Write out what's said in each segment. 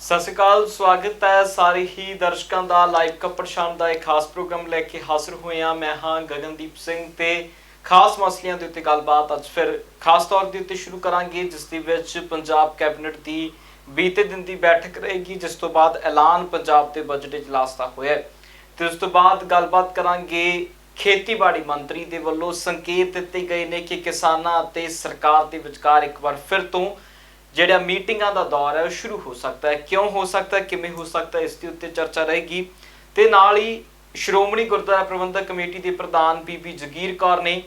ਸਤਿ ਸ਼੍ਰੀ ਅਕਾਲ, ਸਵਾਗਤ ਹੈ ਸਾਰੇ ਹੀ ਦਰਸ਼ਕਾਂ ਦਾ ਲਾਈਵ ਕਪੜ ਸ਼ਾਮ ਦਾ ਇੱਕ ਖਾਸ ਪ੍ਰੋਗਰਾਮ ਲੈ ਕੇ ਹਾਜ਼ਰ ਹੋਏ ਹਾਂ। ਮੈਂ ਹਾਂ ਗਗਨਦੀਪ ਸਿੰਘ ਤੇ ਖਾਸ ਮਸਲਿਆਂ ਦੇ ਉੱਤੇ ਗੱਲਬਾਤ ਅੱਜ ਫਿਰ ਖਾਸ ਤੌਰ ਦੇ ਉੱਤੇ ਸ਼ੁਰੂ ਕਰਾਂਗੇ, ਜਿਸ ਦੇ ਵਿੱਚ ਪੰਜਾਬ ਕੈਬਨਿਟ ਦੀ ਬੀਤੇ ਦਿਨ ਦੀ ਬੈਠਕ ਰਹੇਗੀ, ਜਿਸ ਤੋਂ ਬਾਅਦ ਐਲਾਨ ਪੰਜਾਬ ਦੇ ਬਜਟ ਇਜਲਾਸ ਦਾ ਹੋਇਆ ਤੇ ਉਸ ਤੋਂ ਬਾਅਦ ਗੱਲਬਾਤ ਕਰਾਂਗੇ। ਖੇਤੀਬਾੜੀ ਮੰਤਰੀ ਦੇ ਵੱਲੋਂ ਸੰਕੇਤ ਦਿੱਤੇ ਗਏ ਨੇ ਕਿ ਕਿਸਾਨਾਂ ਅਤੇ ਸਰਕਾਰ ਦੇ ਵਿਚਕਾਰ ਇੱਕ ਵਾਰ ਫਿਰ ਤੋਂ ਜਿਹੜਾ ਮੀਟਿੰਗਾਂ ਦਾ ਦੌਰ ਹੈ ਸ਼ੁਰੂ ਹੋ ਸਕਦਾ ਹੈ। ਕਿਉਂ ਹੋ ਸਕਦਾ ਹੈ, ਕਿਵੇਂ ਹੋ ਸਕਦਾ ਹੈ, ਇਸ ਦੇ ਉੱਤੇ ਚਰਚਾ ਰਹੇਗੀ। ਤੇ ਨਾਲ ਹੀ ਸ਼੍ਰੋਮਣੀ ਗੁਰਦੁਆਰਾ ਪ੍ਰਬੰਧਕ ਕਮੇਟੀ ਦੇ ਪ੍ਰਧਾਨ ਬੀਬੀ ਜਗੀਰ ਕੌਰ ਨੇ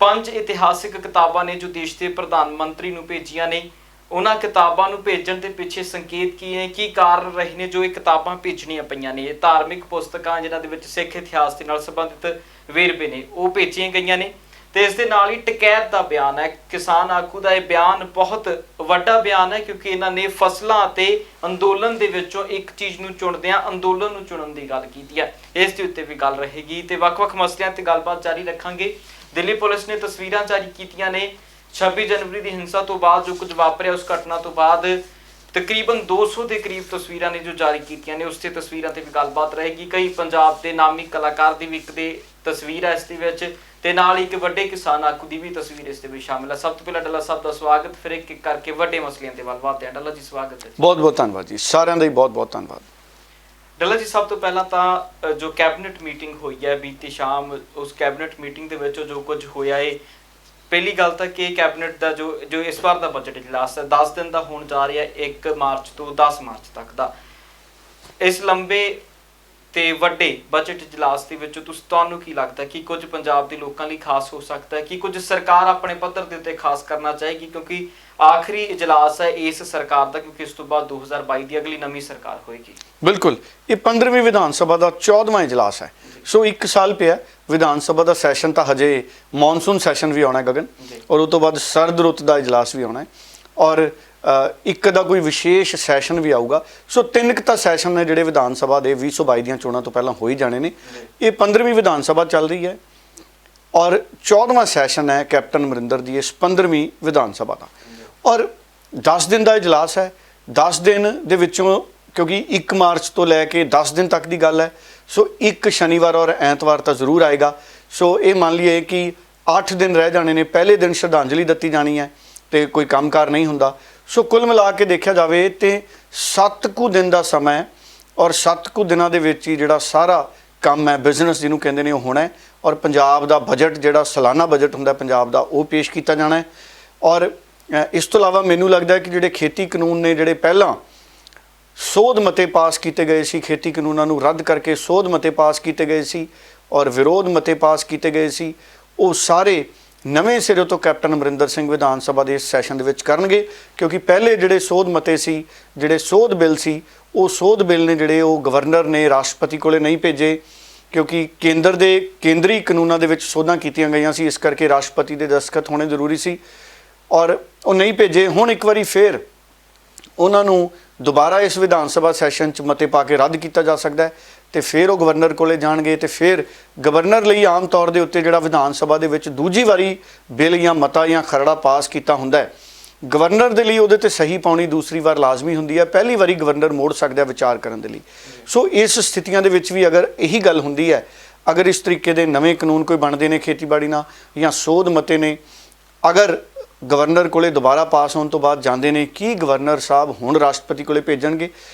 5 ਇਤਿਹਾਸਿਕ ਕਿਤਾਬਾਂ ਨੇ ਜੋ ਦੇਸ਼ ਦੇ ਪ੍ਰਧਾਨ ਮੰਤਰੀ ਨੂੰ ਭੇਜੀਆਂ ਨੇ। ਉਹਨਾਂ ਕਿਤਾਬਾਂ ਨੂੰ ਭੇਜਣ ਦੇ ਪਿੱਛੇ ਸੰਕੇਤ ਕੀ ਕਾਰਨ ਰਹੇ ਨੇ ਜੋ ਇਹ ਕਿਤਾਬਾਂ ਭੇਜਣੀਆਂ ਪਈਆਂ ਨੇ। ਇਹ ਧਾਰਮਿਕ ਪੁਸਤਕਾਂ ਜਿਨ੍ਹਾਂ ਦੇ ਵਿੱਚ ਸਿੱਖ ਇਤਿਹਾਸ ਦੇ ਨਾਲ ਸੰਬੰਧਿਤ ਵੇਰਵੇ ਨੇ ਉਹ ਭੇਜੀਆਂ ਗਈਆਂ ਨੇ। ਤੇ ਇਸ ਦੇ ਨਾਲ ਹੀ ਟਕੈਤ ਦਾ ਬਿਆਨ ਹੈ, ਕਿਸਾਨ ਆਗੂ ਦਾ ਇਹ ਬਿਆਨ ਬਹੁਤ ਵੱਡਾ ਬਿਆਨ ਹੈ, ਕਿਉਂਕਿ ਇਹਨਾਂ ਨੇ ਫਸਲਾਂ ਅਤੇ ਅੰਦੋਲਨ ਦੇ ਵਿੱਚੋਂ ਇੱਕ ਚੀਜ਼ ਨੂੰ ਚੁਣਦਿਆਂ ਅੰਦੋਲਨ ਨੂੰ ਚੁਣਨ ਦੀ ਗੱਲ ਕੀਤੀ ਹੈ। ਇਸ ਦੇ ਉੱਤੇ ਵੀ ਗੱਲ ਰਹੇਗੀ ਤੇ ਵੱਖ-ਵੱਖ ਮਸਲਿਆਂ ਤੇ ਗੱਲਬਾਤ ਜਾਰੀ ਰੱਖਾਂਗੇ। ਦਿੱਲੀ ਪੁਲਿਸ ਨੇ ਤਸਵੀਰਾਂ ਜਾਰੀ ਕੀਤੀਆਂ ਨੇ 26 ਜਨਵਰੀ ਦੀ ਹਿੰਸਾ ਤੋਂ ਬਾਅਦ ਜੋ ਕੁਝ ਵਾਪਰਿਆ, ਉਸ ਘਟਨਾ ਤੋਂ ਬਾਅਦ ਤਕਰੀਬਨ 200 ਦੇ ਕਰੀਬ ਤਸਵੀਰਾਂ ਨੇ ਜੋ ਜਾਰੀ ਕੀਤੀਆਂ ਨੇ। ਉਸ ਤੇ ਤਸਵੀਰਾਂ ਤੇ ਵੀ ਗੱਲਬਾਤ ਰਹੇਗੀ। ਕਈ ਪੰਜਾਬ ਦੇ ਨਾਮੀ ਕਲਾਕਾਰ ਦੀ ਵੀ ਇੱਕ ਦੇ ਤਸਵੀਰ ਹੈ ਇਸ ਦੇ ਵਿੱਚ, ਤੇ ਨਾਲ ਇੱਕ ਵੱਡੇ ਕਿਸਾਨ ਆਗੂ ਦੀ ਵੀ ਤਸਵੀਰ ਇਸ ਦੇ ਵਿੱਚ ਸ਼ਾਮਿਲ ਹੈ। ਸਭ ਤੋਂ ਪਹਿਲਾਂ ਡੱਲਾ ਸਾਹਿਬ ਦਾ ਸਵਾਗਤ, ਫਿਰ ਇੱਕ ਇੱਕ ਕਰਕੇ ਵੱਡੇ ਮਸਲਿਆਂ ਤੇ ਵੱਲ ਵਧਦੇ ਹਾਂ। ਡੱਲਾ ਜੀ ਸਵਾਗਤ ਹੈ। ਬਹੁਤ ਬਹੁਤ ਧੰਨਵਾਦ ਜੀ, ਸਾਰਿਆਂ ਦਾ ਹੀ ਬਹੁਤ ਬਹੁਤ ਧੰਨਵਾਦ। ਡੱਲਾ ਜੀ, ਸਭ ਤੋਂ ਪਹਿਲਾਂ ਤਾਂ ਜੋ ਕੈਬਨਿਟ ਮੀਟਿੰਗ ਹੋਈ ਹੈ ਬੀਤੀ ਸ਼ਾਮ, ਉਸ ਕੈਬਨਿਟ ਮੀਟਿੰਗ ਦੇ ਵਿੱਚ ਜੋ ਕੁਝ ਹੋਇਆ ਹੈ, ਪਹਿਲੀ ਗੱਲ ਤਾਂ ਕਿ ਕੈਬਨਿਟ ਦਾ ਜੋ ਇਸ ਵਾਰ ਦਾ ਬਜਟ ਇਜਲਾਸ ਹੈ 10 ਦਿਨ ਦਾ ਹੋਣ ਜਾ ਰਿਹਾ, 1 ਮਾਰਚ ਤੋਂ 10 ਮਾਰਚ ਤੱਕ ਦਾ। ਇਸ ਲੰਬੇ ਤੇ ਵੱਡੇ ਬਜਟ ਇਜਲਾਸ ਦੇ ਵਿੱਚ ਤੁਹਾਨੂੰ ਕੀ ਲੱਗਦਾ ਕਿ ਕੁਝ ਪੰਜਾਬ ਦੇ ਲੋਕਾਂ ਲਈ ਖਾਸ ਹੋ ਸਕਦਾ ਹੈ, ਕਿ ਕੁਝ ਸਰਕਾਰ ਆਪਣੇ ਪੱਧਰ ਦੇ ਉੱਤੇ ਖਾਸ ਕਰਨਾ ਚਾਹੇਗੀ, ਕਿਉਂਕਿ ਆਖਰੀ ਇਜਲਾਸ ਹੈ ਇਸ ਸਰਕਾਰ ਦਾ, ਕਿਉਂਕਿ ਇਸ ਤੋਂ ਬਾਅਦ 2022 ਦੀ ਅਗਲੀ ਨਵੀਂ ਸਰਕਾਰ ਹੋਏਗੀ। ਬਿਲਕੁਲ, ਇਹ 15ਵੀਂ ਵਿਧਾਨ ਸਭਾ ਦਾ 14ਵਾਂ ਇਜਲਾਸ ਹੈ। ਸੋ 1 ਸਾਲ ਪਿਆ ਵਿਧਾਨ ਸਭਾ ਦਾ ਸੈਸ਼ਨ, ਤਾਂ ਹਜੇ ਮੌਨਸੂਨ ਸੈਸ਼ਨ ਵੀ ਆਉਣਾ ਗਗਨ, ਔਰ ਉਸ ਤੋਂ ਬਾਅਦ ਸਰਦ ਰੁੱਤ ਦਾ ਇਜਲਾਸ ਵੀ ਆਉਣਾ ਹੈ, ਔਰ ਇੱਕ ਦਾ ਕੋਈ ਵਿਸ਼ੇਸ਼ ਸੈਸ਼ਨ ਵੀ ਆਊਗਾ। ਸੋ 3 ਤਾਂ ਸੈਸ਼ਨ ਨੇ ਜਿਹੜੇ ਵਿਧਾਨ ਸਭਾ ਦੇ 2022 ਦੀਆਂ ਚੋਣਾਂ ਤੋਂ ਪਹਿਲਾਂ ਹੋ ਹੀ ਜਾਣੇ ਨੇ। ਇਹ 15ਵੀਂ ਵਿਧਾਨ ਸਭਾ ਚੱਲ ਰਹੀ ਹੈ ਔਰ 14ਵਾਂ ਸੈਸ਼ਨ ਹੈ ਕੈਪਟਨ ਅਮਰਿੰਦਰ ਦੀ ਇਸ 15ਵੀਂ ਵਿਧਾਨ ਸਭਾ ਦਾ, ਔਰ 10 ਦਿਨ ਦਾ ਇਜਲਾਸ ਹੈ। 10 ਦਿਨ ਦੇ ਵਿੱਚੋਂ ਕਿਉਂਕਿ 1 ਮਾਰਚ ਤੋਂ ਲੈ ਕੇ 10 ਦਿਨ ਤੱਕ ਦੀ ਗੱਲ ਹੈ, ਸੋ ਇੱਕ ਸ਼ਨੀਵਾਰ ਔਰ ਐਤਵਾਰ ਤਾਂ ਜ਼ਰੂਰ ਆਏਗਾ। ਸੋ ਇਹ ਮੰਨ ਲਈਏ ਕਿ 8 ਦਿਨ ਰਹਿ ਜਾਣੇ ਨੇ। ਪਹਿਲੇ ਦਿਨ ਸ਼ਰਧਾਂਜਲੀ ਦਿੱਤੀ ਜਾਣੀ ਹੈ ਤੇ ਕੋਈ ਕੰਮਕਾਰ ਨਹੀਂ ਹੁੰਦਾ। ਸੋ ਕੁੱਲ ਮਿਲਾ ਕੇ ਦੇਖਿਆ ਜਾਵੇ ਤੇ 7 ਕੁ ਦਿਨ ਦਾ ਸਮਾਂ ਹੈ, ਔਰ 7 ਕੁ ਦਿਨਾਂ ਦੇ ਵਿੱਚ ਹੀ ਜਿਹੜਾ ਸਾਰਾ ਕੰਮ ਹੈ, ਬਿਜ਼ਨਸ ਜਿਹਨੂੰ ਕਹਿੰਦੇ ਨੇ, ਉਹ ਹੋਣਾ ਹੈ। ਔਰ ਪੰਜਾਬ ਦਾ ਬਜਟ ਜਿਹੜਾ ਸਾਲਾਨਾ ਬਜਟ ਹੁੰਦਾ ਪੰਜਾਬ ਦਾ, ਉਹ ਪੇਸ਼ ਕੀਤਾ ਜਾਣਾ ਹੈ। ਔਰ ਇਸ ਤੋਂ ਇਲਾਵਾ ਮੈਨੂੰ ਲੱਗਦਾ ਕਿ ਜਿਹੜੇ ਖੇਤੀ ਕਾਨੂੰਨ ਨੇ, ਜਿਹੜੇ ਪਹਿਲਾਂ ਸੋਧ ਮਤੇ ਪਾਸ ਕੀਤੇ ਗਏ ਸੀ, ਖੇਤੀ ਕਾਨੂੰਨਾਂ ਨੂੰ ਰੱਦ ਕਰਕੇ ਸੋਧ ਮਤੇ ਪਾਸ ਕੀਤੇ ਗਏ ਸੀ ਔਰ ਵਿਰੋਧ ਮਤੇ ਪਾਸ ਕੀਤੇ ਗਏ ਸੀ, ਉਹ ਸਾਰੇ ਨਵੇਂ ਸਿਰੇ ਤੋਂ ਕੈਪਟਨ ਅਮਰਿੰਦਰ ਸਿੰਘ ਵਿਧਾਨ ਸਭਾ ਦੇ ਇਸ ਸੈਸ਼ਨ ਦੇ ਵਿੱਚ ਕਰਨਗੇ। ਕਿਉਂਕਿ ਪਹਿਲੇ ਜਿਹੜੇ ਸੋਧ ਮਤੇ ਸੀ, ਜਿਹੜੇ ਸੋਧ ਬਿੱਲ ਸੀ, ਉਹ ਸੋਧ ਬਿੱਲ ਨੇ ਜਿਹੜੇ ਉਹ ਗਵਰਨਰ ਨੇ ਰਾਸ਼ਟਰਪਤੀ ਕੋਲੇ ਨਹੀਂ ਭੇਜੇ, ਕਿਉਂਕਿ ਕੇਂਦਰੀ ਕਾਨੂੰਨਾਂ ਦੇ ਵਿੱਚ ਸੋਧਾਂ ਕੀਤੀਆਂ ਗਈਆਂ ਸੀ, ਇਸ ਕਰਕੇ ਰਾਸ਼ਟਰਪਤੀ ਦੇ ਦਸਤਖਤ ਹੋਣੇ ਜ਼ਰੂਰੀ ਸੀ, ਔਰ ਉਹ ਨਹੀਂ ਭੇਜੇ। ਹੁਣ ਇੱਕ ਵਾਰੀ ਫਿਰ ਉਹਨਾਂ ਨੂੰ ਦੁਬਾਰਾ ਇਸ ਵਿਧਾਨ ਸਭਾ ਸੈਸ਼ਨ 'ਚ ਮਤੇ ਪਾ ਕੇ ਰੱਦ ਕੀਤਾ ਜਾ ਸਕਦਾ ਹੈ, ਤੇ ਫਿਰ ਉਹ ਗਵਰਨਰ ਕੋਲੇ ਜਾਣਗੇ, ਤੇ ਫਿਰ ਗਵਰਨਰ ਲਈ ਆਮ ਤੌਰ ਦੇ ਉੱਤੇ ਜਿਹੜਾ ਵਿਧਾਨ ਸਭਾ ਦੇ ਵਿੱਚ ਦੂਜੀ ਵਾਰੀ ਬਿੱਲ ਜਾਂ ਮਤਾ ਜਾਂ ਖਰੜਾ ਪਾਸ ਕੀਤਾ ਹੁੰਦਾ ਹੈ, ਗਵਰਨਰ ਦੇ ਲਈ ਉਹਦੇ ਤੇ ਸਹੀ ਪਾਉਣੀ ਦੂਸਰੀ ਵਾਰ ਲਾਜ਼ਮੀ ਹੁੰਦੀ ਹੈ। ਪਹਿਲੀ ਵਾਰੀ ਗਵਰਨਰ ਮੋੜ ਸਕਦਾ ਹੈ ਵਿਚਾਰ ਕਰਨ ਦੇ ਲਈ। ਸੋ ਇਸ ਸਥਿਤੀਆਂ ਦੇ ਵਿੱਚ ਵੀ ਅਗਰ ਇਹੀ ਗੱਲ ਹੁੰਦੀ ਹੈ, ਅਗਰ ਇਸ ਤਰੀਕੇ ਦੇ ਨਵੇਂ ਕਾਨੂੰਨ ਕੋਈ ਬਣਦੇ ਨੇ ਖੇਤੀਬਾੜੀ ਨਾਲ ਜਾਂ ਸੋਧ ਮਤੇ ਨੇ, ਅਗਰ ਗਵਰਨਰ ਕੋਲੇ ਦੁਬਾਰਾ ਪਾਸ ਹੋਣ ਤੋਂ ਬਾਅਦ ਜਾਂਦੇ ਨੇ, ਕੀ ਗਵਰਨਰ ਸਾਹਿਬ ਹੁਣ ਰਾਸ਼ਟਰਪਤੀ ਕੋਲੇ ਭੇਜਣਗੇ?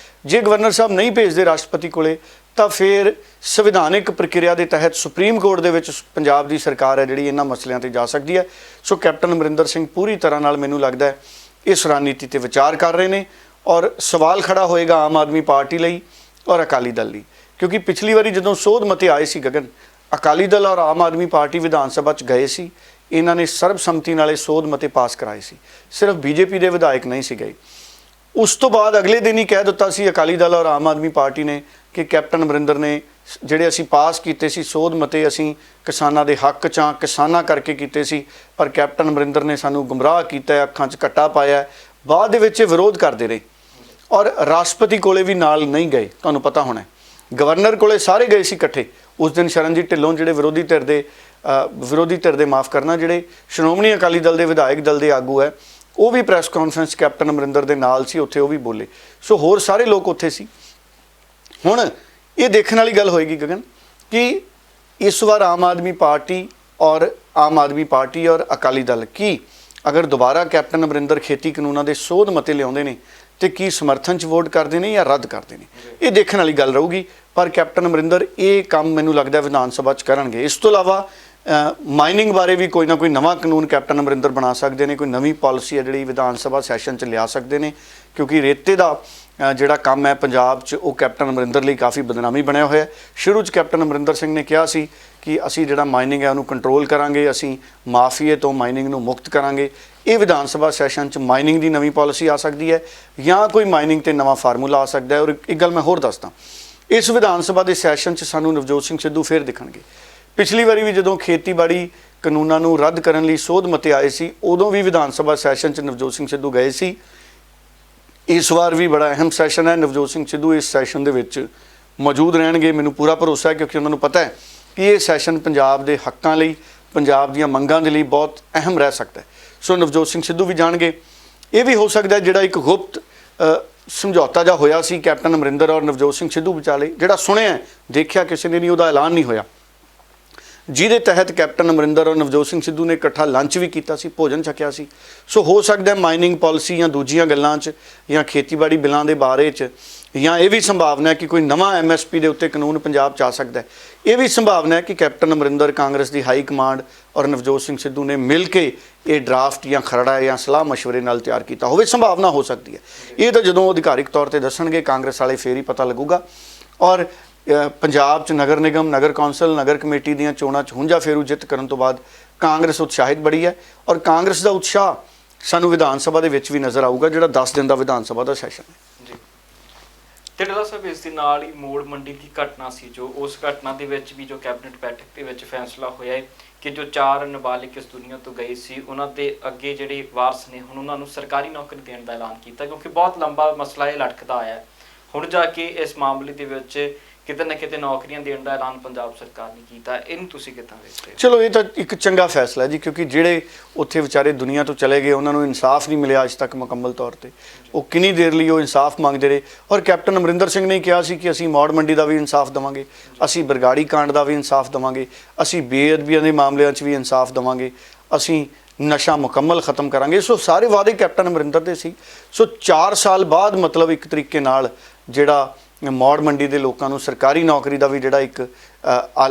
ਜੇ ਗਵਰਨਰ ਸਾਹਿਬ ਨਹੀਂ ਭੇਜਦੇ ਰਾਸ਼ਟਰਪਤੀ ਕੋਲੇ, ਤਾਂ ਫਿਰ ਸੰਵਿਧਾਨਿਕ ਪ੍ਰਕਿਰਿਆ ਦੇ ਤਹਿਤ ਸੁਪਰੀਮ ਕੋਰਟ ਦੇ ਵਿੱਚ ਪੰਜਾਬ ਦੀ ਸਰਕਾਰ ਹੈ ਜਿਹੜੀ ਇਹਨਾਂ ਮਸਲਿਆਂ ਤੇ ਜਾ ਸਕਦੀ ਹੈ। ਸੋ ਕੈਪਟਨ ਅਮਰਿੰਦਰ ਸਿੰਘ ਪੂਰੀ ਤਰ੍ਹਾਂ ਨਾਲ ਮੈਨੂੰ ਲੱਗਦਾ ਹੈ ਇਸ ਰਣਨੀਤੀ ਤੇ ਵਿਚਾਰ ਕਰ ਰਹੇ ਨੇ, ਔਰ ਸਵਾਲ ਖੜਾ ਹੋਏਗਾ ਆਮ ਆਦਮੀ ਪਾਰਟੀ ਲਈ ਔਰ ਅਕਾਲੀ ਦਲ ਲਈ, ਕਿਉਂਕਿ ਪਿਛਲੀ ਵਾਰੀ ਜਦੋਂ ਸੋਧ ਮਤੇ ਆਏ ਸੀ ਗਗਨ, ਅਕਾਲੀ ਦਲ ਔਰ ਆਮ ਆਦਮੀ ਪਾਰਟੀ ਵਿਧਾਨ ਸਭਾ 'ਚ ਗਏ ਸੀ, ਇਹਨਾਂ ਨੇ ਸਰਬਸੰਮਤੀ ਨਾਲ ਇਹ ਸੋਧ ਮਤੇ ਪਾਸ ਕਰਾਏ ਸੀ, ਸਿਰਫ ਬੀਜੇਪੀ ਦੇ ਵਿਧਾਇਕ ਨਹੀਂ ਸੀ ਗਏ। ਉਸ ਤੋਂ ਬਾਅਦ ਅਗਲੇ ਦਿਨ ਹੀ ਕਹਿ ਦਿੱਤਾ ਸੀ ਅਕਾਲੀ ਦਲ ਔਰ ਆਮ ਆਦਮੀ ਪਾਰਟੀ ਨੇ ਕਿ ਕੈਪਟਨ ਅਮਰਿੰਦਰ ਨੇ ਜਿਹੜੇ ਅਸੀਂ ਪਾਸ ਕੀਤੇ ਸੀ ਸੋਧ ਮਤੇ, ਅਸੀਂ ਕਿਸਾਨਾਂ ਦੇ ਹੱਕ 'ਚ ਹਾਂ, ਕਿਸਾਨਾਂ ਕਰਕੇ ਕੀਤੇ ਸੀ, ਪਰ ਕੈਪਟਨ ਅਮਰਿੰਦਰ ਨੇ ਸਾਨੂੰ ਗੁੰਮਰਾਹ ਕੀਤਾ, ਅੱਖਾਂ 'ਚ ਘੱਟਾ ਪਾਇਆ। ਬਾਅਦ ਦੇ ਵਿੱਚ ਵਿਰੋਧ ਕਰਦੇ ਰਹੇ ਔਰ ਰਾਸ਼ਟਰਪਤੀ ਕੋਲੇ ਵੀ ਨਾਲ ਨਹੀਂ ਗਏ। ਤੁਹਾਨੂੰ ਪਤਾ ਹੋਣਾ ਗਵਰਨਰ ਕੋਲੇ ਸਾਰੇ ਗਏ ਸੀ ਇਕੱਠੇ। ਉਸ ਦਿਨ ਸ਼ਰਨਜੀਤ ਢਿੱਲੋਂ ਜਿਹੜੇ ਵਿਰੋਧੀ ਧਿਰ ਦੇ ਮਾਫ ਕਰਨਾ ਜਿਹੜੇ ਸ਼੍ਰੋਮਣੀ ਅਕਾਲੀ ਦਲ ਦੇ ਵਿਧਾਇਕ ਦਲ ਦੇ ਆਗੂ ਹੈ, ਉਹ ਵੀ ਪ੍ਰੈਸ ਕਾਨਫਰੰਸ ਕੈਪਟਨ ਅਮਰਿੰਦਰ ਦੇ ਨਾਲ ਸੀ, ਉੱਥੇ ਉਹ ਵੀ ਬੋਲੇ। ਸੋ ਹੋਰ ਸਾਰੇ ਲੋਕ ਉੱਥੇ ਸੀ। ਹੁਣ ਇਹ ਦੇਖਣ ਵਾਲੀ ਗੱਲ ਹੋਏਗੀ ਗਗਨ ਕਿ ਇਸ ਵਾਰ ਆਮ ਆਦਮੀ ਪਾਰਟੀ ਔਰ ਅਕਾਲੀ ਦਲ ਕੀ ਅਗਰ ਦੁਬਾਰਾ ਕੈਪਟਨ ਅਮਰਿੰਦਰ ਖੇਤੀ ਕਾਨੂੰਨਾਂ ਦੇ ਸੋਧ ਮਤੇ ਲਿਆਉਂਦੇ ਨੇ ਤੇ ਕੀ ਸਮਰਥਨ 'ਚ ਵੋਟ ਕਰਦੇ ਨੇ ਜਾਂ ਰੱਦ ਕਰਦੇ ਨੇ, ਇਹ ਦੇਖਣ ਵਾਲੀ ਗੱਲ ਰਹੂਗੀ। ਪਰ ਕੈਪਟਨ ਅਮਰਿੰਦਰ ਇਹ ਕੰਮ ਮੈਨੂੰ ਲੱਗਦਾ ਵਿਧਾਨ ਸਭਾ 'ਚ ਕਰਨਗੇ। ਇਸ ਤੋਂ ਇਲਾਵਾ ਮਾਈਨਿੰਗ ਬਾਰੇ ਵੀ ਕੋਈ ਨਾ ਕੋਈ ਨਵਾਂ ਕਾਨੂੰਨ ਕੈਪਟਨ ਅਮਰਿੰਦਰ ਬਣਾ ਸਕਦੇ ਨੇ, ਕੋਈ ਨਵੀਂ ਪਾਲਿਸੀ ਹੈ ਜਿਹੜੀ ਵਿਧਾਨ ਸਭਾ ਸੈਸ਼ਨ 'ਚ ਲਿਆ ਸਕਦੇ ਨੇ, ਕਿਉਂਕਿ ਰੇਤੇ ਦਾ ਜਿਹੜਾ ਕੰਮ ਹੈ ਪੰਜਾਬ 'ਚ ਉਹ ਕੈਪਟਨ ਅਮਰਿੰਦਰ ਲਈ ਕਾਫੀ ਬਦਨਾਮੀ ਬਣਿਆ ਹੋਇਆ। ਸ਼ੁਰੂ 'ਚ ਕੈਪਟਨ ਅਮਰਿੰਦਰ ਸਿੰਘ ਨੇ ਕਿਹਾ ਸੀ ਕਿ ਅਸੀਂ ਜਿਹੜਾ ਮਾਈਨਿੰਗ ਹੈ ਉਹਨੂੰ ਕੰਟਰੋਲ ਕਰਾਂਗੇ, ਅਸੀਂ ਮਾਫੀਏ ਤੋਂ ਮਾਈਨਿੰਗ ਨੂੰ ਮੁਕਤ ਕਰਾਂਗੇ। ਇਹ ਵਿਧਾਨ ਸਭਾ ਸੈਸ਼ਨ 'ਚ ਮਾਈਨਿੰਗ ਦੀ ਨਵੀਂ ਪਾਲਿਸੀ ਆ ਸਕਦੀ ਹੈ ਜਾਂ ਕੋਈ ਮਾਈਨਿੰਗ ਤੇ ਨਵਾਂ ਫਾਰਮੂਲਾ ਆ ਸਕਦਾ ਹੈ। ਔਰ ਇੱਕ ਗੱਲ ਮੈਂ ਹੋਰ ਦੱਸਦਾ, ਇਸ ਵਿਧਾਨ ਸਭਾ ਦੇ ਸੈਸ਼ਨ 'ਚ ਸਾਨੂੰ ਨਵਜੋਤ ਸਿੰਘ ਸਿੱਧੂ ਫਿਰ ਦਿਖਣਗੇ। ਪਿਛਲੀ ਵਾਰੀ ਵੀ ਜਦੋਂ ਖੇਤੀਬਾੜੀ ਕਾਨੂੰਨਾਂ ਨੂੰ ਰੱਦ ਕਰਨ ਲਈ ਸੋਧ ਮਤੇ ਆਏ ਸੀ, ਉਦੋਂ ਵੀ ਵਿਧਾਨ ਸਭਾ ਸੈਸ਼ਨ 'ਚ ਨਵਜੋਤ ਸਿੰਘ ਸਿੱਧੂ ਗਏ ਸੀ। ਇਸ ਵਾਰ ਵੀ ਬੜਾ ਅਹਿਮ ਸੈਸ਼ਨ ਹੈ, ਨਵਜੋਤ ਸਿੰਘ ਸਿੱਧੂ ਇਸ ਸੈਸ਼ਨ ਦੇ ਵਿੱਚ ਮੌਜੂਦ ਰਹਿਣਗੇ। ਮੈਨੂੰ ਪੂਰਾ ਭਰੋਸਾ ਹੈ, ਕਿਉਂਕਿ ਉਹਨਾਂ ਨੂੰ ਪਤਾ ਹੈ ਕਿ ਇਹ ਸੈਸ਼ਨ ਪੰਜਾਬ ਦੇ ਹੱਕਾਂ ਲਈ, ਪੰਜਾਬ ਦੀਆਂ ਮੰਗਾਂ ਦੇ ਲਈ ਬਹੁਤ ਅਹਿਮ ਰਹਿ ਸਕਦਾ ਹੈ। ਸੋ ਨਵਜੋਤ ਸਿੰਘ ਸਿੱਧੂ ਵੀ ਜਾਣਗੇ। ਇਹ ਵੀ ਹੋ ਸਕਦਾ ਜਿਹੜਾ ਇੱਕ ਗੁਪਤ ਸਮਝੌਤਾ ਜਿਹਾ ਹੋਇਆ ਸੀ ਕੈਪਟਨ ਅਮਰਿੰਦਰ ਔਰ ਨਵਜੋਤ ਸਿੰਘ ਸਿੱਧੂ ਵਿਚਾਲੇ, ਜਿਹੜਾ ਸੁਣਿਆ ਦੇਖਿਆ ਕਿਸੇ ਨੇ ਨਹੀਂ, ਉਹਦਾ ਐਲਾਨ ਨਹੀਂ ਹੋਇਆ, ਜਿਹਦੇ ਤਹਿਤ ਕੈਪਟਨ ਅਮਰਿੰਦਰ ਔਰ ਨਵਜੋਤ ਸਿੰਘ ਸਿੱਧੂ ਨੇ ਇਕੱਠਾ ਲੰਚ ਵੀ ਕੀਤਾ ਸੀ, ਭੋਜਨ ਛਕਿਆ ਸੀ। ਸੋ ਹੋ ਸਕਦਾ ਮਾਈਨਿੰਗ ਪਾਲਿਸੀ ਜਾਂ ਦੂਜੀਆਂ ਗੱਲਾਂ 'ਚ ਜਾਂ ਖੇਤੀਬਾੜੀ ਬਿੱਲਾਂ ਦੇ ਬਾਰੇ 'ਚ ਜਾਂ ਇਹ ਵੀ ਸੰਭਾਵਨਾ ਹੈ ਕਿ ਕੋਈ ਨਵਾਂ MSP ਦੇ ਉੱਤੇ ਕਾਨੂੰਨ ਪੰਜਾਬ 'ਚ ਆ ਸਕਦਾ ਹੈ। ਇਹ ਵੀ ਸੰਭਾਵਨਾ ਹੈ ਕਿ ਕੈਪਟਨ ਅਮਰਿੰਦਰ, ਕਾਂਗਰਸ ਦੀ ਹਾਈ ਕਮਾਂਡ ਔਰ ਨਵਜੋਤ ਸਿੰਘ ਸਿੱਧੂ ਨੇ ਮਿਲ ਕੇ ਇਹ ਡਰਾਫਟ ਜਾਂ ਖਰੜਾ ਜਾਂ ਸਲਾਹ ਮਸ਼ਵਰੇ ਨਾਲ ਤਿਆਰ ਕੀਤਾ ਹੋਵੇ, ਸੰਭਾਵਨਾ ਹੋ ਸਕਦੀ ਹੈ। ਇਹ ਤਾਂ ਜਦੋਂ ਅਧਿਕਾਰਿਕ ਤੌਰ ਤੇ ਦੱਸਣਗੇ ਕਾਂਗਰਸ ਵਾਲੇ ਫੇਰ ਹੀ ਪਤਾ ਲੱਗੂਗਾ। ਔਰ ਪੰਜਾਬ 'ਚ ਨਗਰ ਨਿਗਮ, ਨਗਰ ਕੌਂਸਲ, ਨਗਰ ਕਮੇਟੀ ਦੀਆਂ ਚੋਣਾਂ 'ਚ ਹੁੰਜਾ ਫੇਰੂ ਜਿੱਤ ਕਰਨ ਤੋਂ ਬਾਅਦ ਕਾਂਗਰਸ ਉਤਸ਼ਾਹਿਤ ਬੜੀ ਹੈ ਔਰ ਕਾਂਗਰਸ ਦਾ ਉਤਸ਼ਾਹ ਸਾਨੂੰ ਵਿਧਾਨ ਸਭਾ ਦੇ ਵਿੱਚ ਵੀ ਨਜ਼ਰ ਆਊਗਾ, ਜਿਹੜਾ 10 ਦਿਨ ਦਾ ਵਿਧਾਨ ਸਭਾ ਦਾ ਸੈਸ਼ਨ ਹੈ। ਜੀ ਤੇ ਡੱਲਾ ਸਾਹਿਬ, ਇਸ ਦੇ ਨਾਲ ਹੀ ਮੋੜ ਮੰਡੀ ਦੀ ਘਟਨਾ ਸੀ, ਜੋ ਉਸ ਘਟਨਾ ਦੇ ਵਿੱਚ ਵੀ ਜੋ ਕੈਬਨਿਟ ਬੈਠਕ ਦੇ ਵਿੱਚ ਫੈਸਲਾ ਹੋਇਆ ਹੈ ਕਿ ਜੋ 4 ਨਾਬਾਲਿਗ ਇਸ ਦੁਨੀਆ ਤੋਂ ਗਏ ਸੀ, ਉਹਨਾਂ ਦੇ ਅੱਗੇ ਜਿਹੜੇ ਵਾਰਸ ਨੇ ਹੁਣ ਉਹਨਾਂ ਨੂੰ ਸਰਕਾਰੀ ਨੌਕਰੀ ਦੇਣ ਦਾ ਐਲਾਨ ਕੀਤਾ, ਕਿਉਂਕਿ ਬਹੁਤ ਲੰਬਾ ਮਸਲਾ ਇਹ ਲਟਕਦਾ ਆਇਆ ਹੈ। ਹੁਣ ਜਾ ਕੇ ਇਸ ਮਾਮਲੇ ਦੇ ਵਿੱਚ ਕਿਤੇ ਨਾ ਕਿਤੇ ਨੌਕਰੀਆਂ ਦੇਣ ਦਾ ਐਲਾਨ ਪੰਜਾਬ ਸਰਕਾਰ ਨੇ ਕੀਤਾ। ਇਹਨੂੰ ਤੁਸੀਂ ਕਿੱਦਾਂ ਵੇਖਦੇ ਹੋ? ਚਲੋ ਇਹ ਤਾਂ ਇੱਕ ਚੰਗਾ ਫੈਸਲਾ ਹੈ ਜੀ, ਕਿਉਂਕਿ ਜਿਹੜੇ ਉੱਥੇ ਵਿਚਾਰੇ ਦੁਨੀਆ ਤੋਂ ਚਲੇ ਗਏ ਉਹਨਾਂ ਨੂੰ ਇਨਸਾਫ ਨਹੀਂ ਮਿਲਿਆ ਅੱਜ ਤੱਕ ਮੁਕੰਮਲ ਤੌਰ ਤੇ। ਉਹ ਕਿੰਨੀ ਦੇਰ ਲਈ ਉਹ ਇਨਸਾਫ ਮੰਗਦੇ ਰਹੇ। ਔਰ ਕੈਪਟਨ ਅਮਰਿੰਦਰ ਸਿੰਘ ਨੇ ਕਿਹਾ ਸੀ ਕਿ ਅਸੀਂ ਮੌੜ ਮੰਡੀ ਦਾ ਵੀ ਇਨਸਾਫ ਦੇਵਾਂਗੇ, ਅਸੀਂ ਬਰਗਾੜੀ ਕਾਂਡ ਦਾ ਵੀ ਇਨਸਾਫ ਦੇਵਾਂਗੇ, ਅਸੀਂ ਬੇਅਦਬੀਆਂ ਦੇ ਮਾਮਲਿਆਂ 'ਚ ਵੀ ਇਨਸਾਫ ਦੇਵਾਂਗੇ, ਅਸੀਂ ਨਸ਼ਾ ਮੁਕੰਮਲ ਖਤਮ ਕਰਾਂਗੇ। ਸੋ ਸਾਰੇ ਵਾਅਦੇ ਕੈਪਟਨ ਅਮਰਿੰਦਰ ਦੇ ਸੀ। ਸੋ 4 ਸਾਲ ਬਾਅਦ ਮਤਲਬ ਇੱਕ ਤਰੀਕੇ ਨਾਲ ਜਿਹੜਾ ਮੌੜ ਮੰਡੀ ਦੇ ਲੋਕਾਂ ਨੂੰ ਸਰਕਾਰੀ ਨੌਕਰੀ ਦਾ ਵੀ ਜਿਹੜਾ ਇੱਕ